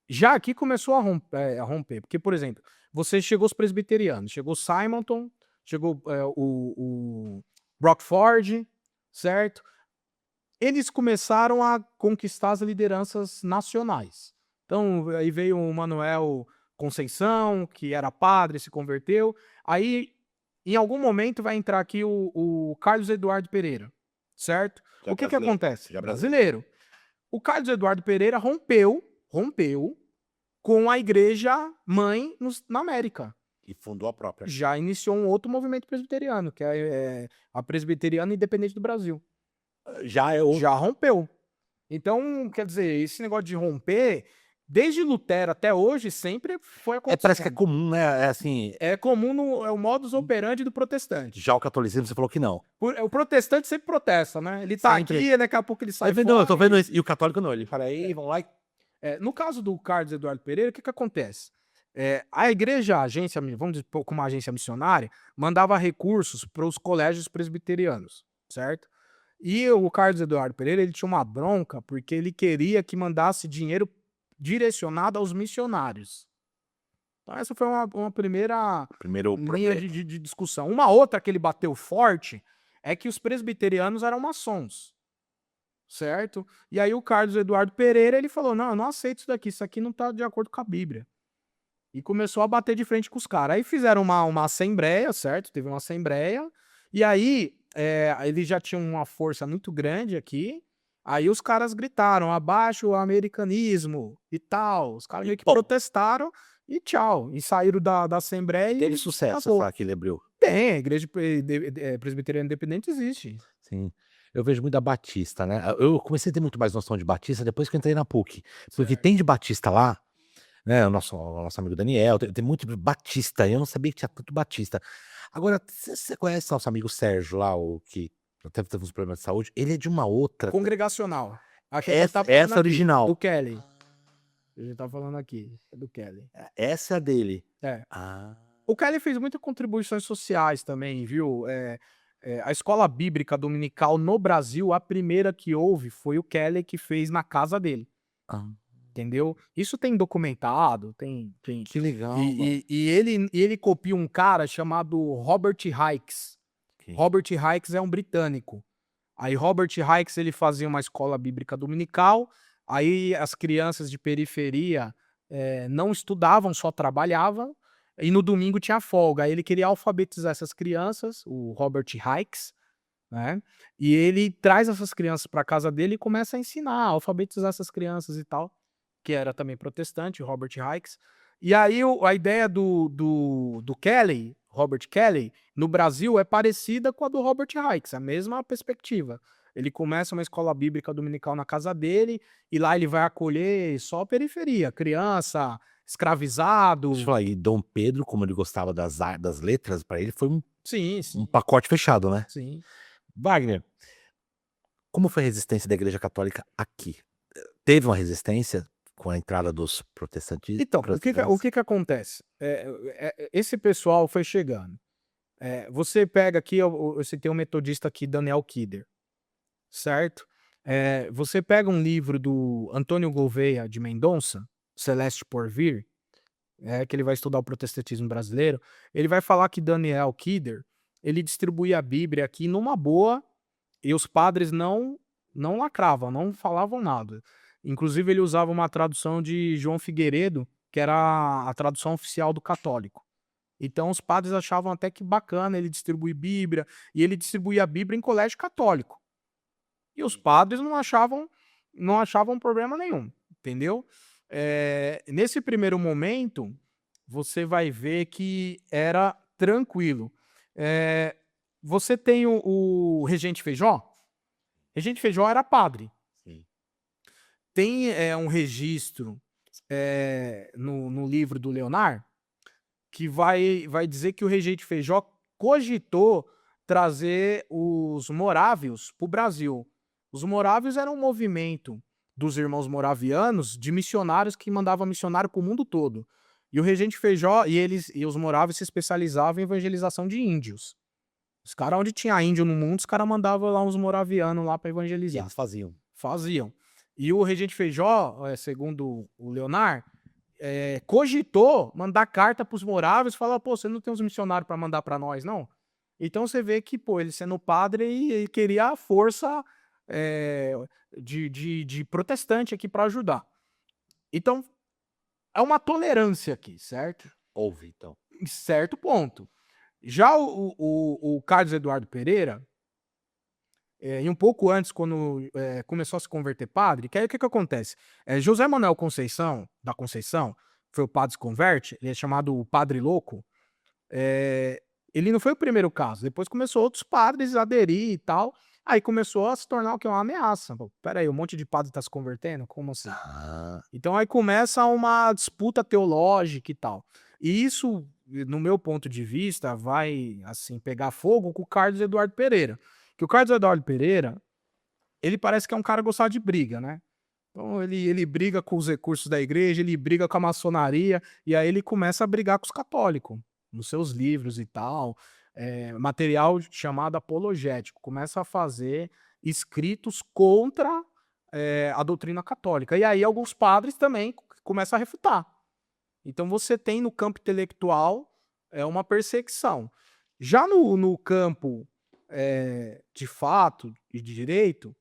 Já aqui começou a romper, porque, por exemplo, você chegou os presbiterianos, chegou Simonton, chegou o Rockford, certo? Eles começaram a conquistar as lideranças nacionais. Então, aí veio o Manuel Conceição, que era padre, se converteu. Aí, em algum momento, vai entrar aqui o Carlos Eduardo Pereira, certo? Já O que brasileiro, acontece? já Brasileiro. O Carlos Eduardo Pereira rompeu com a igreja mãe na América. E fundou a própria. Já iniciou um outro movimento presbiteriano, que é a Presbiteriana Independente do Brasil. Já é o... Já rompeu. Então, quer dizer, esse negócio de romper, desde Lutero até hoje, sempre foi acontecendo. parece que é comum, né? É assim, É comum, é o modus operandi do protestante. já o catolicismo você falou que não. O protestante sempre protesta, né? Ele tá Sempre. aqui, e daqui a pouco ele sai Aí, não, eu tô fora. vendo isso. E o católico não, ele fala aí, vamos lá e... No caso do Carlos Eduardo Pereira, o que acontece? A igreja, a agência, vamos dizer, como uma agência missionária, mandava recursos para os colégios presbiterianos, certo? E o Carlos Eduardo Pereira, ele tinha uma bronca porque ele queria que mandasse dinheiro direcionado aos missionários. Então essa foi uma primeira Primeiro linha de discussão. Uma outra que ele bateu forte é que os presbiterianos eram maçons, certo? E aí o Carlos Eduardo Pereira, ele falou, não, eu não aceito isso aqui não está de acordo com a Bíblia. E começou a bater de frente com os caras. Aí fizeram uma assembleia, certo? Teve uma assembleia. E aí, eles já tinham uma força muito grande aqui. Aí os caras gritaram, abaixo o americanismo e tal. Os caras meio que protestaram e tchau. E saíram da assembleia Teve e sucesso acabou. essa aqui, Abreu. Tem, a igreja presbiteriana independente existe. Sim. Eu vejo muito da Batista, né? Eu comecei a ter muito mais noção de Batista depois que eu entrei na PUC. Porque tem de Batista lá, né? O nosso amigo Daniel, tem muito de Batista. Eu não sabia que tinha tanto Batista. Agora, você conhece nosso amigo Sérgio lá, o que até teve uns problemas de saúde? Ele é de uma outra. Congregacional. Aqui Essa é original. do Kelly. A gente tá falando aqui, é do Kelly. Essa é a dele. É. Ah. O Kelly fez muitas contribuições sociais também, viu? A escola bíblica dominical no Brasil, a primeira que houve foi o Kelly que fez na casa dele. Ah. Entendeu? Isso tem documentado, tem. Que legal. E ele copia um cara chamado Robert Hikes. Okay. Robert Hikes é um britânico. Aí Robert Hikes ele fazia uma escola bíblica dominical, aí as crianças de periferia não estudavam, só trabalhavam, e no domingo tinha folga. Aí ele queria alfabetizar essas crianças, o Robert Hikes, né? E ele traz essas crianças para casa dele e começa a ensinar, a alfabetizar essas crianças e tal, que era também protestante, Robert Hikes. E aí a ideia do Kelly, Robert Kelly, no Brasil é parecida com a do Robert Hikes, a mesma perspectiva. Ele começa uma escola bíblica dominical na casa dele e lá ele vai acolher só a periferia, criança, escravizado. Deixa eu falar, e Dom Pedro, como ele gostava das letras, para ele foi Sim. um pacote fechado, né? Sim. Wagner, como foi a resistência da Igreja Católica aqui? Teve uma resistência com a entrada dos protestantes? Então, o que acontece? Esse pessoal foi chegando. Você pega aqui, você tem um metodista aqui, Daniel Kidder, certo? Você pega um livro do Antônio Gouveia de Mendonça, Celeste Porvir, que ele vai estudar o protestantismo brasileiro, ele vai falar que Daniel Kidder, ele distribuía a Bíblia aqui numa boa e os padres não lacravam, não falavam nada. Inclusive ele usava uma tradução de João Figueiredo, que era a tradução oficial do católico. Então os padres achavam até que bacana ele distribuir Bíblia, e ele distribuía a Bíblia em colégio católico. E os padres não achavam problema nenhum, entendeu? Nesse primeiro momento, você vai ver que era tranquilo. Você tem o Regente Feijó. Regente Feijó era padre. Sim. Tem um registro no livro do Leonard que vai dizer que o Regente Feijó cogitou trazer os morávios para o Brasil. Os morávios eram um movimento dos irmãos moravianos de missionários que mandavam missionário para o mundo todo. E o Regente Feijó e os morávios se especializavam em evangelização de índios. Os caras, onde tinha índio no mundo, os caras mandavam lá uns moravianos lá para E evangelizar. eles faziam. Faziam. E o Regente Feijó, segundo o Leonard, cogitou mandar carta para os moráveis e falar, pô, você não tem uns missionários para mandar para nós, não? Então você vê que, pô, ele sendo padre, ele queria a força de protestante aqui para ajudar. Então, é uma tolerância aqui, certo? Houve, então. Em certo ponto. Já o Carlos Eduardo Pereira, e um pouco antes, quando começou a se converter padre, que aí o que acontece? José Manuel Conceição, da Conceição, foi o padre que se converte, ele é chamado o Padre Louco, ele não foi o primeiro caso, depois começou outros padres a aderir e tal, aí começou a se tornar o que? Uma ameaça. Pô, peraí, um monte de padre tá se convertendo? Como assim? Ah, Então aí começa uma disputa teológica e tal. E isso, no meu ponto de vista, vai assim pegar fogo com o Carlos Eduardo Pereira. Que o Carlos Eduardo Pereira, ele parece que é um cara gostar de briga, né? Então ele briga com os recursos da igreja, ele briga com a maçonaria, e aí ele começa a brigar com os católicos, nos seus livros e tal. Material chamado apologético. Começa a fazer escritos contra a doutrina católica. E aí alguns padres também começam a refutar. Então você tem no campo intelectual uma perseguição. Já no campo de fato e de direito,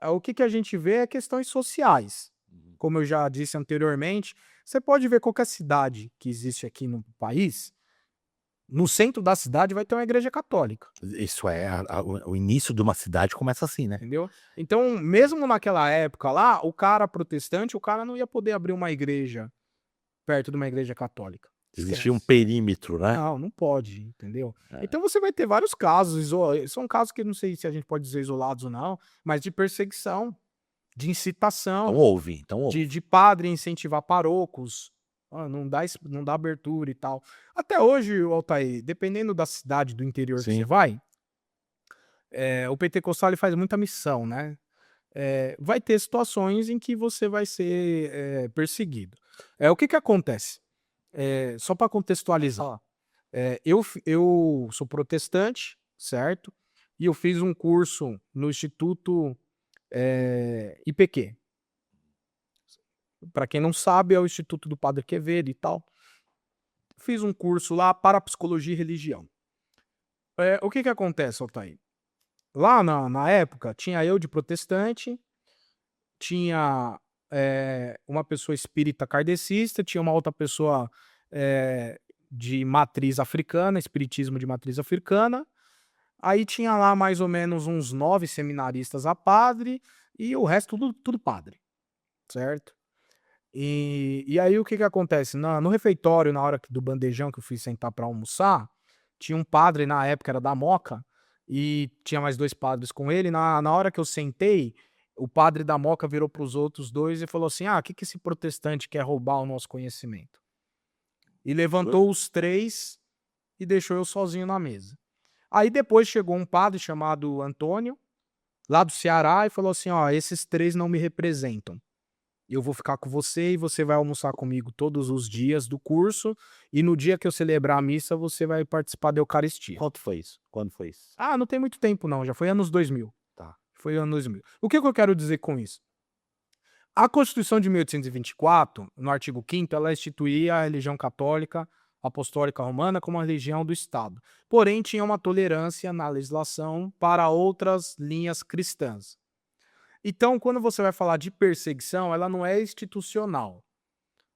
o que a gente vê é questões sociais. Como eu já disse anteriormente, você pode ver qualquer cidade que existe aqui no país, no centro da cidade vai ter uma igreja católica. isso o início de uma cidade começa assim, né? Entendeu? Então, mesmo naquela época lá, o cara protestante, o cara não ia poder abrir uma igreja perto de uma igreja católica. Existia um Esquece. perímetro, né? Não pode, entendeu? É. Então você vai ter vários casos, são casos que não sei se a gente pode dizer isolados ou não, mas de perseguição, de incitação, Então houve. de padre incentivar parocos, não dá abertura e tal. Até hoje, Altair, dependendo da cidade do interior que Sim. você vai, o pentecostal ele faz muita missão, né? Vai ter situações em que você vai ser perseguido. O que acontece? Só para contextualizar, eu sou protestante, certo? E eu fiz um curso no Instituto IPQ. Para quem não sabe, é o Instituto do Padre Quevedo e tal. Fiz um curso lá para psicologia e religião. O que acontece, Altair? Lá na época, tinha eu de protestante, tinha uma pessoa espírita kardecista, tinha uma outra pessoa de matriz africana, espiritismo de matriz africana. Aí tinha lá mais ou menos uns 9 seminaristas a padre e o resto tudo padre, certo? E aí o que acontece? No refeitório, na hora do bandejão que eu fui sentar para almoçar, tinha um padre, na época era da Moca, e tinha mais 2 padres com ele. Na hora que eu sentei, o padre da Moca virou para os outros 2 e falou assim: o que esse protestante quer roubar o nosso conhecimento? E levantou os 3 e deixou eu sozinho na mesa. Aí depois chegou um padre chamado Antônio, lá do Ceará, e falou assim: esses 3 não me representam. Eu vou ficar com você e você vai almoçar comigo todos os dias do curso, e no dia que eu celebrar a missa, você vai participar da Eucaristia. Quanto foi isso? Quando foi isso? Não tem muito tempo não, já foi anos 2000. Tá. Foi anos 2000. O que eu quero dizer com isso? A Constituição de 1824, no artigo 5º, ela instituía a religião católica apostólica romana como uma religião do Estado. Porém, tinha uma tolerância na legislação para outras linhas cristãs. Então, quando você vai falar de perseguição, ela não é institucional.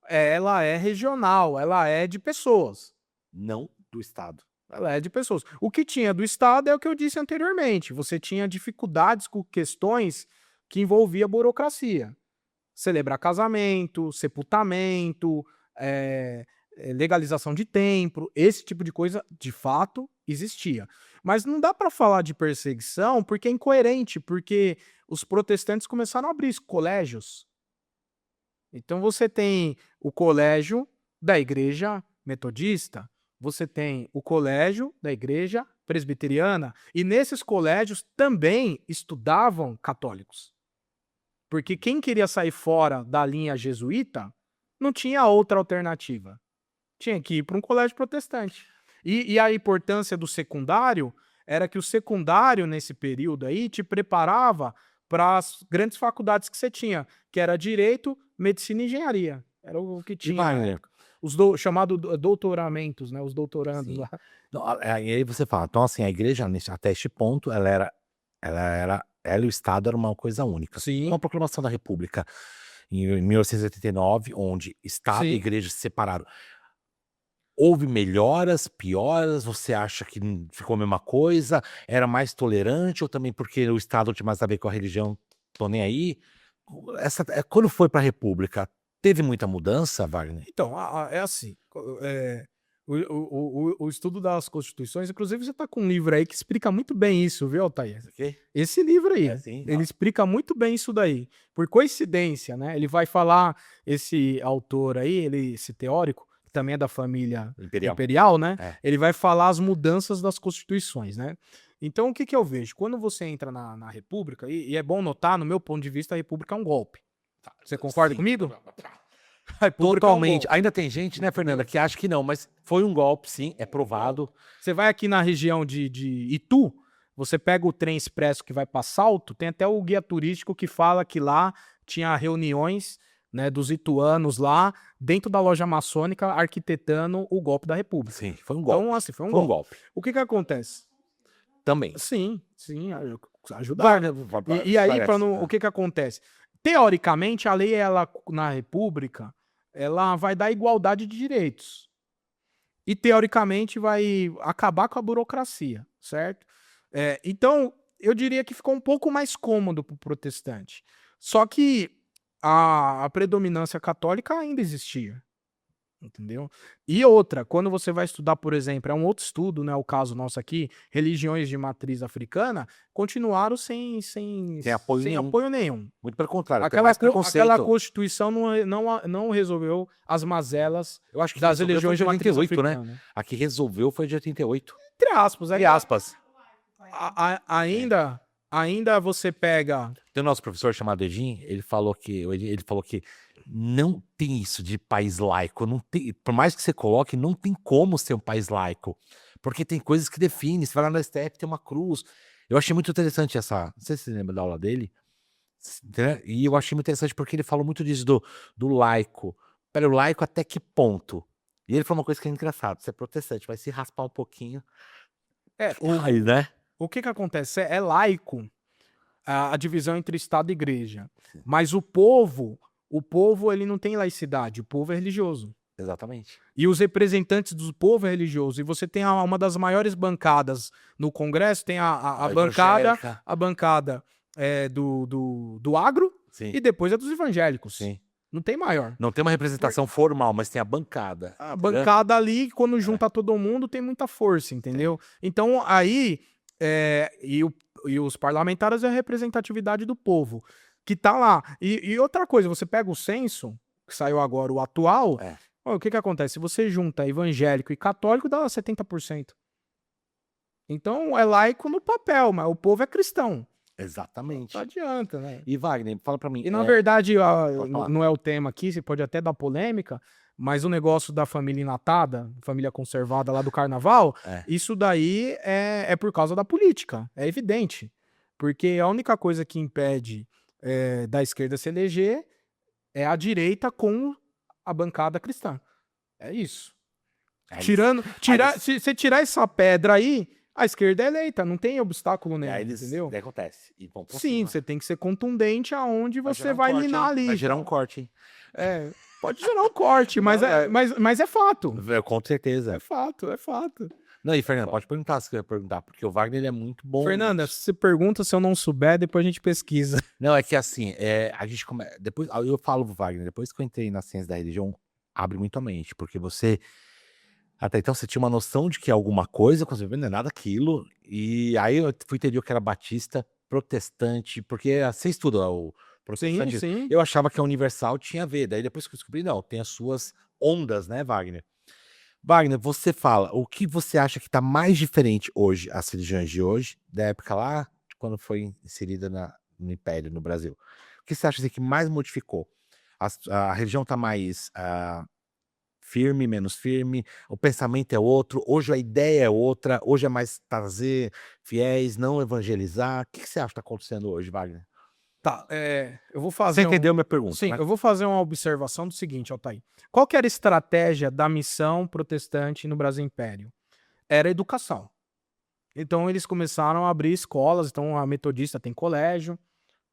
Ela é regional, ela é de pessoas. Não do Estado. Ela é de pessoas. O que tinha do Estado é o que eu disse anteriormente. Você tinha dificuldades com questões que envolvia burocracia. Celebrar casamento, sepultamento, legalização de templo, esse tipo de coisa, de fato, existia. Mas não dá para falar de perseguição porque é incoerente, porque os protestantes começaram a abrir colégios. Então você tem o colégio da igreja metodista, você tem o colégio da igreja presbiteriana, e nesses colégios também estudavam católicos. Porque quem queria sair fora da linha jesuíta não tinha outra alternativa. Tinha que ir para um colégio protestante. E a importância do secundário era que o secundário, nesse período aí, te preparava para as grandes faculdades que você tinha, que era direito, medicina e engenharia. Era o que E tinha na Wagner, época. Os chamados doutoramentos, né? Os doutorandos sim. lá. Não, e aí você fala, então assim, a igreja até este ponto, ela e o Estado era uma coisa única. Com a Sim, proclamação da República em 1889, onde Estado e sim. igreja se separaram, houve melhoras, pioras? Você acha que ficou a mesma coisa? Era mais tolerante ou também porque o Estado não tinha mais a ver com a religião, tô nem aí? Quando foi para a República, teve muita mudança, Wagner? Então, é assim, o estudo das constituições, inclusive você está com um livro aí que explica muito bem isso, viu, Altair? Isso aqui? Esse livro É, aí, sim. ele explica muito bem isso daí. Por coincidência, né? Ele vai falar, esse autor aí, esse teórico, que também é da família Imperial. imperial, né? É. Ele vai falar as mudanças das constituições, né? Então, o que eu vejo? Quando você entra na República, e é bom notar, no meu ponto de vista, a República é um golpe. Você concorda Sim. comigo? A República é um Totalmente. golpe. Ainda tem gente, né, Fernanda, que acha que não, mas foi um golpe, sim, é provado. Você vai aqui na região de Itu, você pega o trem expresso que vai para Salto, tem até o guia turístico que fala que lá tinha reuniões, né, dos ituanos lá, dentro da loja maçônica, arquitetando o golpe da República. Sim, foi um golpe. Então, assim, foi um Foi um golpe. golpe. O que acontece? Também. Sim, ajudar. Wagner, E aí, parece, o que acontece? Teoricamente, a lei, ela, na República, ela vai dar igualdade de direitos. E, teoricamente, vai acabar com a burocracia, certo? Então, eu diria que ficou um pouco mais cômodo para o protestante. Só que a predominância católica ainda existia. Entendeu? E outra, quando você vai estudar, por exemplo, é um outro estudo, né? O caso nosso aqui, religiões de matriz africana, continuaram sem apoio nenhum. apoio nenhum. Muito pelo contrário, tem Aquela, mais preconceito. aquela Constituição não resolveu as mazelas Eu acho que das resolveu religiões foi de de matriz 88, né? africana. A que resolveu foi de 88. Entre aspas, Entre aspas. ainda você pega. Tem o nosso professor chamado Edin, ele falou que não tem isso de país laico, não tem, por mais que você coloque, não tem como ser um país laico, porque tem coisas que definem, você vai lá no STF, tem uma cruz. Eu achei muito interessante não sei se você lembra da aula dele, né? E eu achei muito interessante porque ele falou muito disso do laico. Pera, o laico até que ponto? E ele falou uma coisa que é engraçada, você é protestante, vai se raspar um pouquinho. Aí, né? O que acontece? É laico a divisão entre Estado e Igreja. Mas o povo ele não tem laicidade, o povo é religioso. Exatamente. E os representantes do povo é religioso. E você tem uma das maiores bancadas no Congresso, tem a bancada do agro, Sim. e depois é dos evangélicos. Sim. Não tem maior. Não tem uma representação formal, mas tem a bancada. A bancada ali, quando junta todo mundo, tem muita força, entendeu? Então, aí, e os parlamentares é a representatividade do povo, que tá lá. E outra coisa, você pega o censo, que saiu agora, o atual, o que acontece? Se você junta evangélico e católico, dá 70%. Então, é laico no papel, mas o povo é cristão. Exatamente. Não adianta, né? E Wagner, fala pra mim. E na verdade, não é o tema aqui, você pode até dar polêmica, mas o negócio da família inatada, família conservada lá do carnaval, isso daí é por causa da política, é evidente. Porque a única coisa que impede da esquerda se eleger é a direita com a bancada cristã. É isso. Se você tirar essa pedra aí, a esquerda é eleita, não tem obstáculo nela, entendeu? Daí acontece. E vão por Sim, cima. você tem que ser contundente aonde você gerar vai corte, minar hein? ali. Vai gerar um corte, hein? Pode gerar um corte, mas é fato. Com certeza. É fato, é fato. Não, e Fernanda, pode perguntar se você quer perguntar, porque o Wagner ele é muito bom. Fernanda, se você pergunta, se eu não souber, depois a gente pesquisa. Não, é que assim, a gente depois eu falo pro Wagner, depois que eu entrei na ciência da religião, abre muito a mente, porque você até então você tinha uma noção de que alguma coisa, quando você vê, não é nada aquilo, e aí eu fui entender que era batista, protestante, porque você estuda o protestantismo. Sim. Eu achava que a universal tinha a ver, daí depois que eu descobri, não, tem as suas ondas, né, Wagner? Wagner, você fala, o que você acha que está mais diferente hoje, as religiões de hoje, da época lá, de quando foi inserida no Império, no Brasil? O que você acha assim, que mais modificou? A religião está mais firme, menos firme, o pensamento é outro, hoje a ideia é outra, hoje é mais trazer fiéis, não evangelizar. O que você acha que está acontecendo hoje, Wagner? Tá, eu vou Você fazer entendeu minha pergunta, sim, né? eu vou fazer uma observação do seguinte, Altair. Qual que era a estratégia da missão protestante no Brasil Império? Era a educação. Então eles começaram a abrir escolas, então a metodista tem colégio,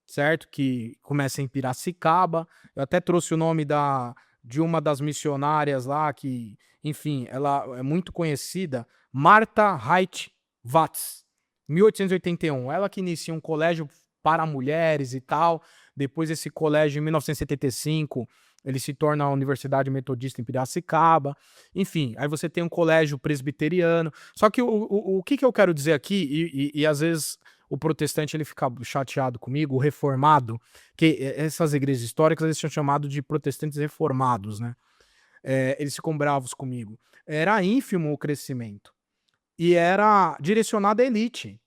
certo? Que começa em Piracicaba. Eu até trouxe o nome de uma das missionárias lá, que, enfim, ela é muito conhecida, Martha Haidt Watts, 1881. Ela que inicia um colégio para mulheres e tal. Depois esse colégio, em 1975, ele se torna a Universidade Metodista em Piracicaba. Enfim, aí você tem um colégio presbiteriano. Só que o que eu quero dizer aqui, e às vezes o protestante ele fica chateado comigo, o reformado, que essas igrejas históricas eles são chamados de protestantes reformados, né? Eles ficam bravos comigo. Era ínfimo o crescimento e era direcionado à elite.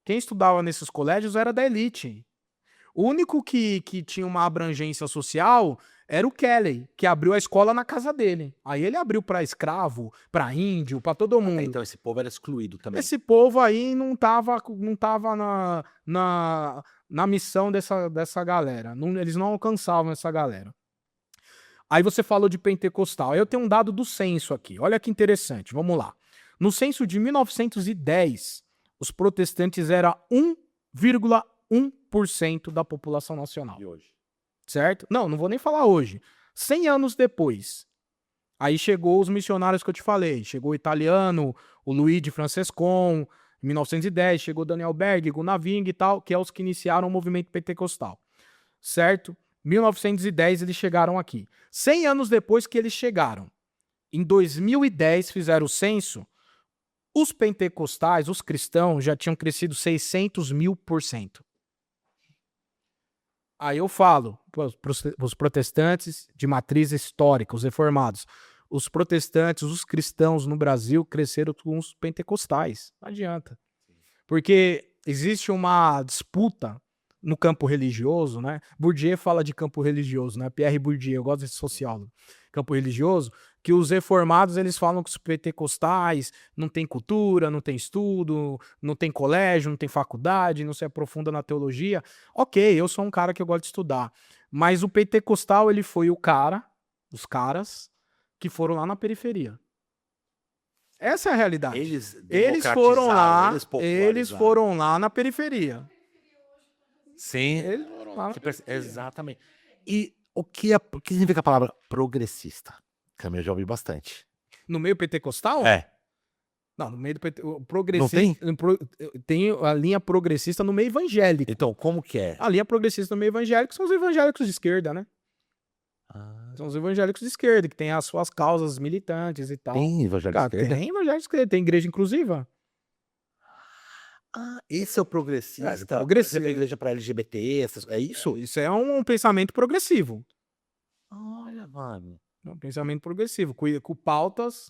Quem estudava nesses colégios era da elite. O único que tinha uma abrangência social era o Kelly, que abriu a escola na casa dele. Aí ele abriu para escravo, para índio, para todo mundo. Então esse povo era excluído também. Esse povo aí não tava na missão dessa galera. Eles não alcançavam essa galera. Aí você falou de pentecostal. Eu tenho um dado do censo aqui. Olha que interessante. Vamos lá. No censo de 1910, os protestantes eram 1,1% da população nacional. E hoje? Certo? Não vou nem falar hoje. 100 anos depois. Aí chegou os missionários que eu te falei. Chegou o italiano, o Luigi Francescon, em 1910. Chegou Daniel Berg, Gunaving e tal, que é os que iniciaram o movimento pentecostal. Certo? 1910 eles chegaram aqui. 100 anos depois que eles chegaram, em 2010 fizeram o censo, os pentecostais, os cristãos, já tinham crescido 600.000%. Aí eu falo para os protestantes de matriz histórica, os reformados. Os protestantes, os cristãos no Brasil cresceram com os pentecostais. Não adianta. Porque existe uma disputa no campo religioso, né? Bourdieu fala de campo religioso, né? Pierre Bourdieu, eu gosto desse sociólogo. Campo religioso, que os reformados eles falam que os pentecostais não tem cultura, não tem estudo, não tem colégio, não tem faculdade, não se aprofunda na teologia. Ok, eu sou um cara que eu gosto de estudar. Mas o pentecostal, ele foi os caras que foram lá na periferia. Essa é a realidade. Eles foram lá, na periferia. Sim. Eles foram lá na periferia. Exatamente. E o que significa a palavra progressista? Que eu já ouvi bastante. No meio pentecostal? É. Não, no meio do progressista. Não tem? Tem a linha progressista no meio evangélico. Então, como que é? A linha progressista no meio evangélico são os evangélicos de esquerda, né? São os evangélicos de esquerda, que têm as suas causas militantes e tal. Tem evangélico de esquerda? Tem evangélico de esquerda, tem igreja inclusiva. Esse é o progressista. Progressista. Por exemplo, a igreja para LGBT, é isso? Isso é um pensamento progressivo. Olha, mano. É um pensamento progressivo, com pautas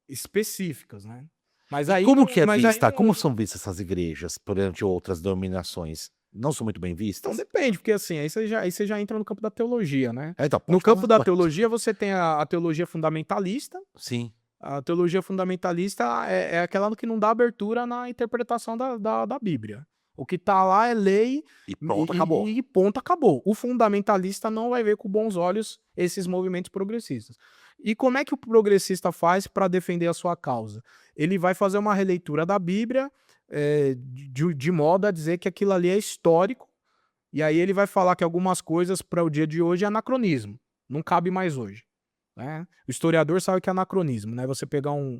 específicas, né? Mas aí, Como que é mas aí vista? não- Como são vistas essas igrejas perante outras denominações? Não são muito bem vistas? Então depende, porque assim, aí você já entra no campo da teologia, né? Então, No pode campo falar, da pode. teologia, você tem a teologia fundamentalista. Sim. A teologia fundamentalista é aquela que não dá abertura na interpretação da Bíblia. O que tá lá é lei E pronto, acabou. E ponto, acabou. O fundamentalista não vai ver com bons olhos esses movimentos progressistas. E como é que o progressista faz para defender a sua causa? Ele vai fazer uma releitura da Bíblia de modo a dizer que aquilo ali é histórico, e aí ele vai falar que algumas coisas para o dia de hoje é anacronismo. Não cabe mais hoje. Né? O historiador sabe que é anacronismo, né? Você pegar um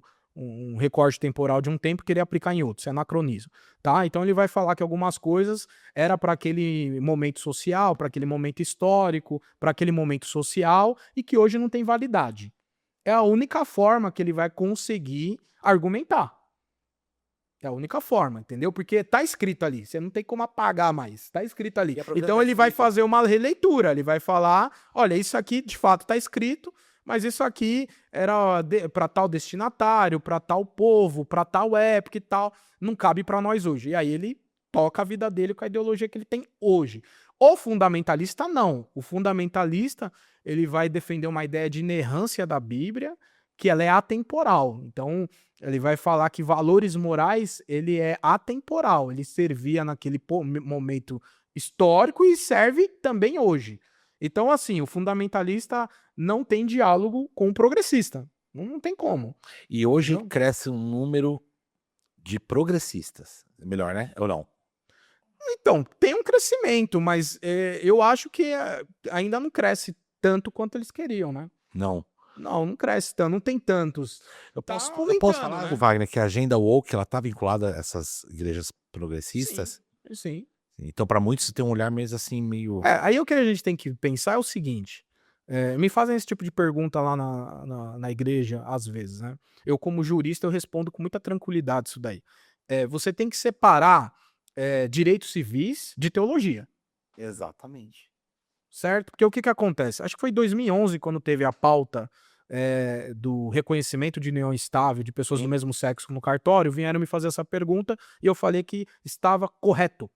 recorte temporal de um tempo e querer aplicar em outro, isso é anacronismo, tá? Então ele vai falar que algumas coisas era para aquele momento social, para aquele momento histórico, para aquele momento social e que hoje não tem validade. É a única forma que ele vai conseguir argumentar. É a única forma, entendeu? Porque tá escrito ali, você não tem como apagar mais, tá escrito ali. Então ele vai fazer uma releitura, ele vai falar, olha, isso aqui de fato tá escrito, Mas isso aqui era para tal destinatário, para tal povo, para tal época e tal, não cabe para nós hoje. E aí ele toca a vida dele com a ideologia que ele tem hoje. O fundamentalista não. O fundamentalista, ele vai defender uma ideia de inerrância da Bíblia, que ela é atemporal. Então, ele vai falar que valores morais, ele é atemporal, ele servia naquele momento histórico e serve também hoje. Então, assim, o fundamentalista não tem diálogo com o progressista. Não tem como. E hoje Não. cresce um número de progressistas. Melhor, né? Ou não? Então, tem um crescimento, mas eu acho que ainda não cresce tanto quanto eles queriam, né? Não. Não cresce tanto, não tem tantos. Eu Tá posso aumentando, falar, né? Wagner, que a agenda woke ela tá vinculada a essas igrejas progressistas. Sim. Então, para muitos, tem um olhar mesmo assim, meio. Aí o que a gente tem que pensar é o seguinte: me fazem esse tipo de pergunta lá na igreja, às vezes, né? Eu, como jurista, eu respondo com muita tranquilidade isso daí. Você tem que separar direitos civis de teologia. Exatamente. Certo? Porque o que acontece? Acho que foi em 2011 quando teve a pauta do reconhecimento de união estável de pessoas do mesmo sexo no cartório, vieram me fazer essa pergunta e eu falei que estava correto.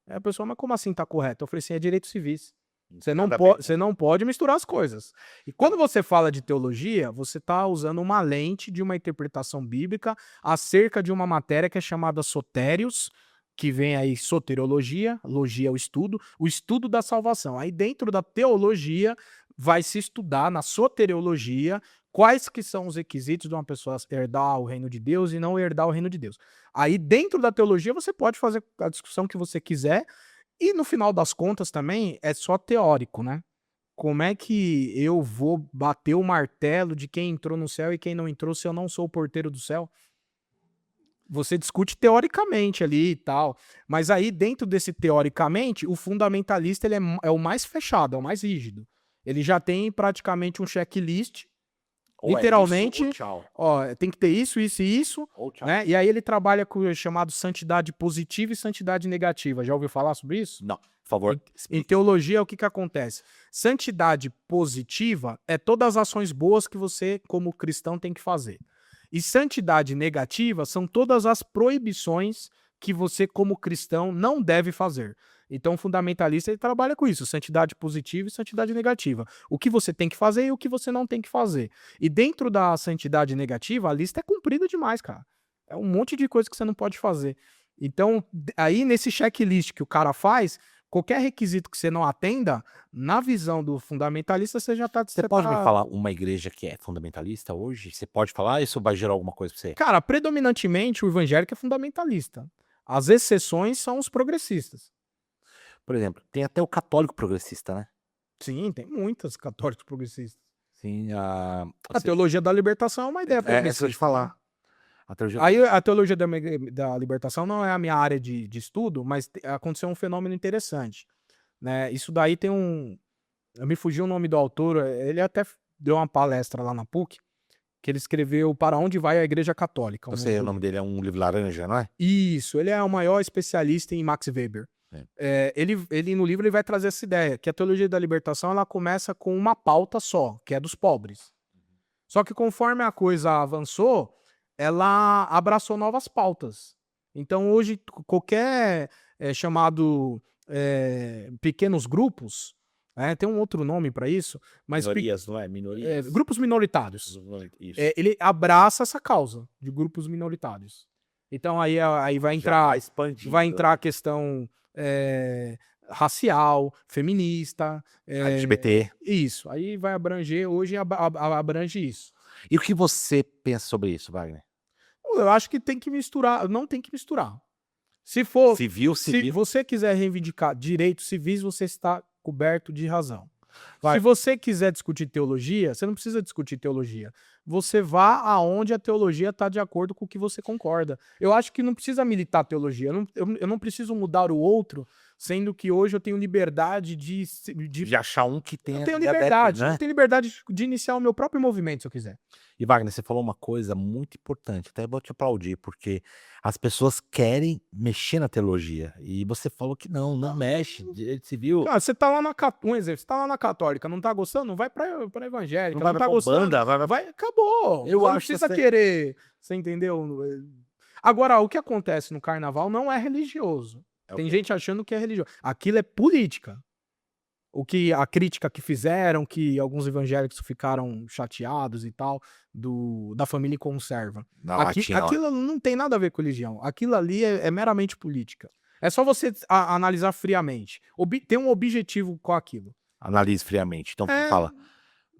Aí a pessoa, mas como assim está correto? Eu falei assim, é direitos civis. Você não pode misturar as coisas. E quando você fala de teologia, você está usando uma lente de uma interpretação bíblica acerca de uma matéria que é chamada sotérios, que vem aí soteriologia, logia é o estudo da salvação. Aí dentro da teologia vai se estudar na soteriologia quais que são os requisitos de uma pessoa herdar o reino de Deus e não herdar o reino de Deus. Aí dentro da teologia você pode fazer a discussão que você quiser e no final das contas também é só teórico, né? Como é que eu vou bater o martelo de quem entrou no céu e quem não entrou se eu não sou o porteiro do céu? Você discute teoricamente ali e tal, mas aí dentro desse teoricamente, o fundamentalista ele é o mais fechado, é o mais rígido. Ele já tem praticamente um checklist, literalmente, ó, tem que ter isso, isso e isso, né? E aí ele trabalha com o chamado santidade positiva e santidade negativa. Já ouviu falar sobre isso? Não, por favor. Em teologia, o que acontece? Santidade positiva é todas as ações boas que você, como cristão, tem que fazer. E santidade negativa são todas as proibições que você, como cristão, não deve fazer. Então, o fundamentalista ele trabalha com isso, santidade positiva e santidade negativa. O que você tem que fazer e o que você não tem que fazer. E dentro da santidade negativa, a lista é comprida demais, cara. É um monte de coisa que você não pode fazer. Então, aí nesse checklist que o cara faz, qualquer requisito que você não atenda, na visão do fundamentalista, você já tá... Você pode me falar uma igreja que é fundamentalista hoje? Você pode falar? Isso vai gerar alguma coisa pra você? Cara, predominantemente o evangélico é fundamentalista. As exceções são os progressistas. Por exemplo, tem até o católico progressista, né? Sim, tem muitas católicos progressistas. Sim, A teologia da libertação é uma ideia progressista. Essa de falar. Aí a teologia da libertação não é a minha área de estudo, mas aconteceu um fenômeno interessante, né? Isso daí tem um... Me fugiu o nome do autor, ele até deu uma palestra lá na PUC, que ele escreveu Para Onde Vai a Igreja Católica. Eu sei, o nome dele é um livro laranja, não é? Isso, ele é o maior especialista em Max Weber. Ele no livro ele vai trazer essa ideia, que a teologia da libertação ela começa com uma pauta só, que é dos pobres. Só que conforme a coisa avançou, ela abraçou novas pautas. Então hoje qualquer chamado pequenos grupos, tem um outro nome para isso, mas minorias, não é? Minorias. grupos minoritários. Isso. Ele abraça essa causa de grupos minoritários. Então aí vai entrar a questão racial, feminista, LGBT. Isso. Aí vai abranger, hoje abrange isso. E o que você pensa sobre isso, Wagner? Eu acho que tem que misturar, não tem que misturar. Se for, Civil. Se você quiser reivindicar direitos civis, você está coberto de razão. Se você quiser discutir teologia, você não precisa discutir teologia. Você vá aonde a teologia está de acordo com o que você concorda. Eu acho que não precisa militar teologia. Eu não preciso mudar o outro sendo que hoje eu tenho liberdade de De achar um que eu tenha tenho diabetes, liberdade, né? eu tenho liberdade de iniciar o meu próprio movimento se eu quiser. E Wagner, você falou uma coisa muito importante, até vou te aplaudir, porque as pessoas querem mexer na teologia. E você falou que não mexe. Direito civil Cara, você tá lá um exemplo, você tá lá na católica, não tá gostando? Vai pra não evangélica, vai não tá pra gostando? banda, vai. Vai, acabou. Eu Você não acho que precisa você. querer, você entendeu? Agora, o que acontece no carnaval não é religioso. É o Tem quê? gente achando que é religioso. Aquilo é política. A crítica que fizeram, que alguns evangélicos ficaram chateados e tal, da família conserva. Não, lá tinha lá. Aquilo não tem nada a ver com religião. Aquilo ali é meramente política. É só você analisar friamente. Tem um objetivo com aquilo. Analise friamente. Então É, fala.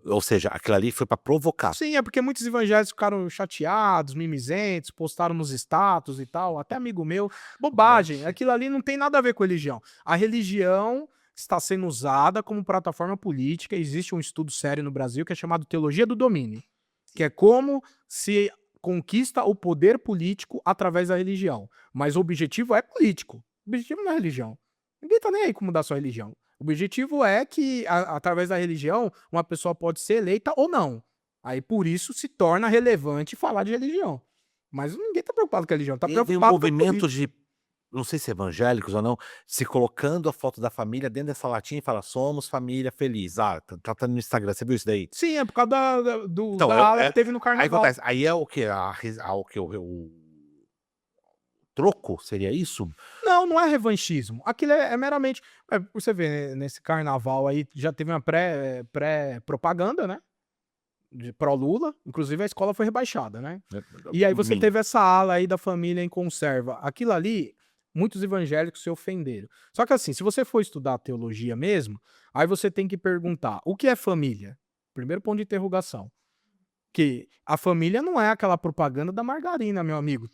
Ou seja, aquilo ali foi pra provocar. sim, é porque muitos evangélicos ficaram chateados, mimizentos, postaram nos status e tal, até amigo meu. Bobagem, aquilo ali não tem nada a ver com religião. A religião está sendo usada como plataforma política. Existe um estudo sério no Brasil que é chamado Teologia do Domínio, que é como se conquista o poder político através da religião. Mas o objetivo é político. O objetivo não é religião. Ninguém tá nem aí com mudar sua religião. O objetivo é que, através da religião, uma pessoa pode ser eleita ou não. Aí, por isso, se torna relevante falar de religião. Mas ninguém tá preocupado com a religião, tá Teve um preocupado com a movimento política. de, não sei se evangélicos ou não, se colocando a foto da família dentro dessa latinha e fala: "Somos família feliz". Ah, tá no Instagram, você viu isso daí? Sim, é por causa Então, da ala que teve no aí carnaval. acontece, aí é o quê? O quê? O troco, seria isso? Não, não é revanchismo. Aquilo é meramente. Você vê, né, nesse carnaval aí, já teve uma pré-propaganda, né? De pró-Lula. Inclusive a escola foi rebaixada, né? E aí você Mim. teve essa ala aí da família em conserva. Aquilo ali, muitos evangélicos se ofenderam. Só que assim, se você for estudar teologia mesmo, aí você tem que perguntar: o que é família? Primeiro ponto de interrogação. Que a família não é aquela propaganda da margarina, meu amigo.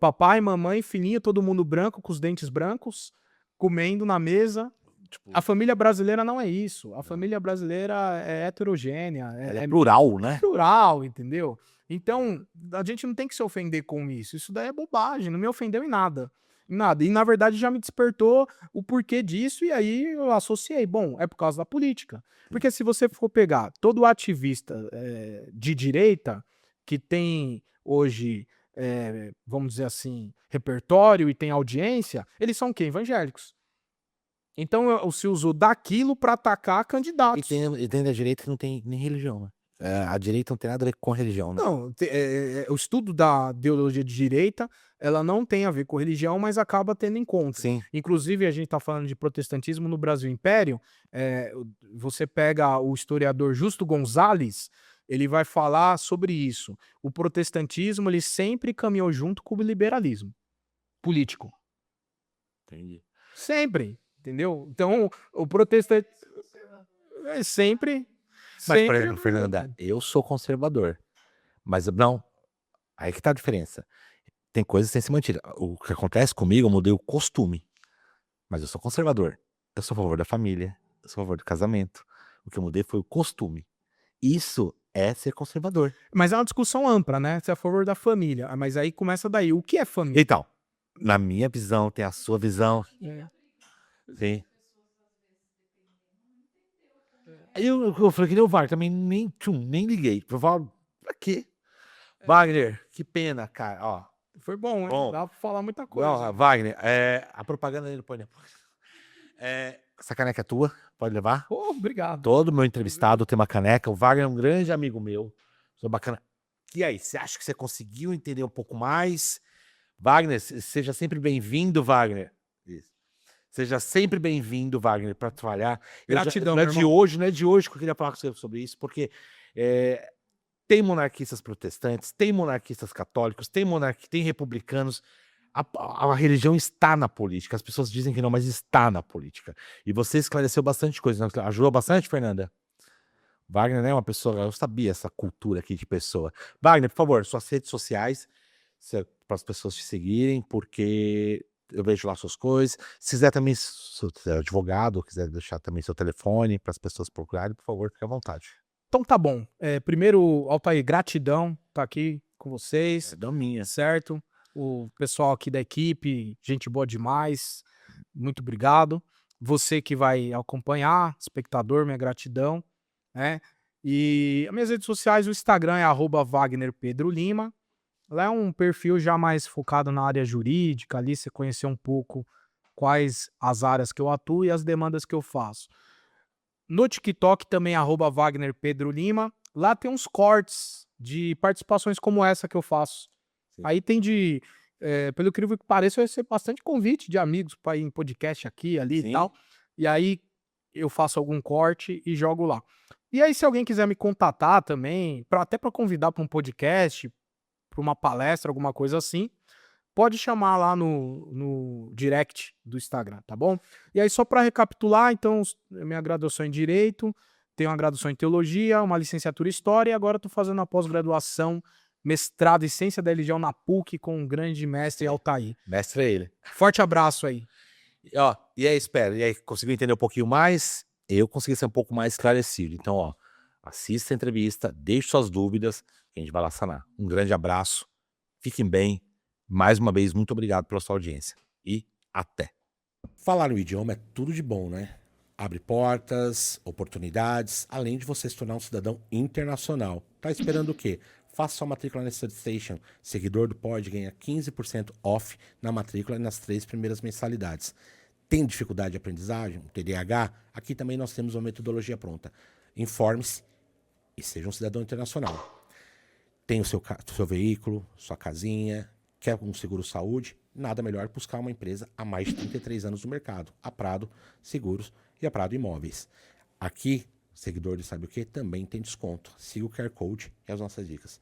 Papai, mamãe, filhinho, todo mundo branco, com os dentes brancos, comendo na mesa. Tipo, A família brasileira não é isso. A não. família brasileira é heterogênea, Ela é plural, é né? plural, entendeu? Então, a gente não tem que se ofender com isso. Isso daí é bobagem, não me ofendeu em nada. Em nada. E, na verdade, já me despertou o porquê disso, e aí eu associei. Bom, é por causa da política. Porque se você for pegar todo ativista de direita, que tem hoje, vamos dizer assim, repertório e tem audiência, eles são quem? Evangélicos. Então se usou daquilo para atacar E candidatos. tem da direita que não tem nem religião, né? A direita não tem nada a ver com religião, né? Não, o estudo da ideologia de direita, ela não tem a ver com religião, mas acaba tendo em conta. Sim. Inclusive, a gente está falando de protestantismo no Brasil Império, você pega o historiador Justo Gonzalez, ele vai falar sobre isso. O protestantismo, ele sempre caminhou junto com o liberalismo político. Entendi. Sempre, entendeu? Então, o protestantismo é sempre... Mas, por Sempre. exemplo, Fernanda, eu sou conservador, mas não, aí que tá a diferença. Tem coisas que têm que ser mantidas. O que acontece comigo, eu mudei o costume, mas eu sou conservador. Eu sou a favor da família, eu sou a favor do casamento. O que eu mudei foi o costume. Isso é ser conservador. Mas é uma discussão ampla, né? Você é a favor da família. Mas aí começa daí. O que é família? Então, na minha visão, tem a sua visão. Sim. Aí eu falei que nem o Wagner, também nem liguei. Eu falo, pra quê? Wagner, que pena, cara. Ó, Foi bom, hein? bom. Dá pra falar muita coisa. Não, Wagner, a propaganda dele põe depois. Essa caneca é tua, pode levar. Oh, obrigado. Todo meu entrevistado tem uma caneca. O Wagner é um grande amigo meu. Sou bacana. E aí, você acha que você conseguiu entender um pouco mais? Wagner, seja sempre bem-vindo, Wagner. Isso. Seja sempre bem-vindo, Wagner, para trabalhar. Gratidão, não é meu de irmão. hoje, não é de hoje que eu queria falar com você sobre isso, porque tem monarquistas protestantes, tem monarquistas católicos, tem republicanos. A religião está na política. As pessoas dizem que não, mas está na política. E você esclareceu bastante coisa. Ajudou bastante, Fernanda? Wagner é uma pessoa... Eu sabia essa cultura aqui de pessoa. Wagner, por favor, suas redes sociais, para as pessoas te seguirem, porque eu vejo lá suas coisas. Se quiser também, se você é advogado, quiser deixar também seu telefone para as pessoas procurarem, por favor, fique à vontade. Então tá bom. Primeiro, Altair, gratidão tá aqui com vocês. É da minha. Certo? O pessoal aqui da equipe, gente boa demais. muito obrigado. Você que vai acompanhar, espectador, minha gratidão, né? E as minhas redes sociais, o Instagram é @WagnerPedroLima. Lá é um perfil já mais focado na área jurídica, ali você conhecer um pouco quais as áreas que eu atuo e as demandas que eu faço. No TikTok também, @WagnerPedroLima. Lá tem uns cortes de participações como essa que eu faço. Sim. Aí tem pelo incrível que pareça, eu recebo bastante convite de amigos para ir em podcast aqui, ali e Sim. tal. E aí eu faço algum corte e jogo lá. E aí, se alguém quiser me contatar também, até para convidar para um podcast, para uma palestra, alguma coisa assim, pode chamar lá no direct do Instagram, tá bom? E aí, só para recapitular, então, minha graduação em Direito, tenho uma graduação em Teologia, uma licenciatura em História e agora estou fazendo a pós-graduação, mestrado em Ciência da Religião na PUC com o grande mestre Altair. Mestre é ele. Forte abraço aí. E aí, espera, e aí, conseguiu entender um pouquinho mais? Eu consegui ser um pouco mais esclarecido. Então, assista a entrevista, deixe suas dúvidas, que a gente vai lá sanar. Um grande abraço, fiquem bem. Mais uma vez, muito obrigado pela sua audiência. E até. Falar o idioma é tudo de bom, né? Abre portas, oportunidades, além de você se tornar um cidadão internacional. Tá esperando o quê? Faça sua matrícula na StudyStation. Seguidor do Pod ganha 15% off na matrícula e nas 3 primeiras mensalidades. Tem dificuldade de aprendizagem? TDAH? Aqui também nós temos uma metodologia pronta. Informe-se e seja um cidadão internacional. Tem o seu veículo, sua casinha, quer um seguro-saúde? Nada melhor que buscar uma empresa há mais de 33 anos no mercado. A Prado Seguros e a Prado Imóveis. Aqui, seguidor de Sabe o Que também tem desconto. Siga o QR Code e as nossas dicas.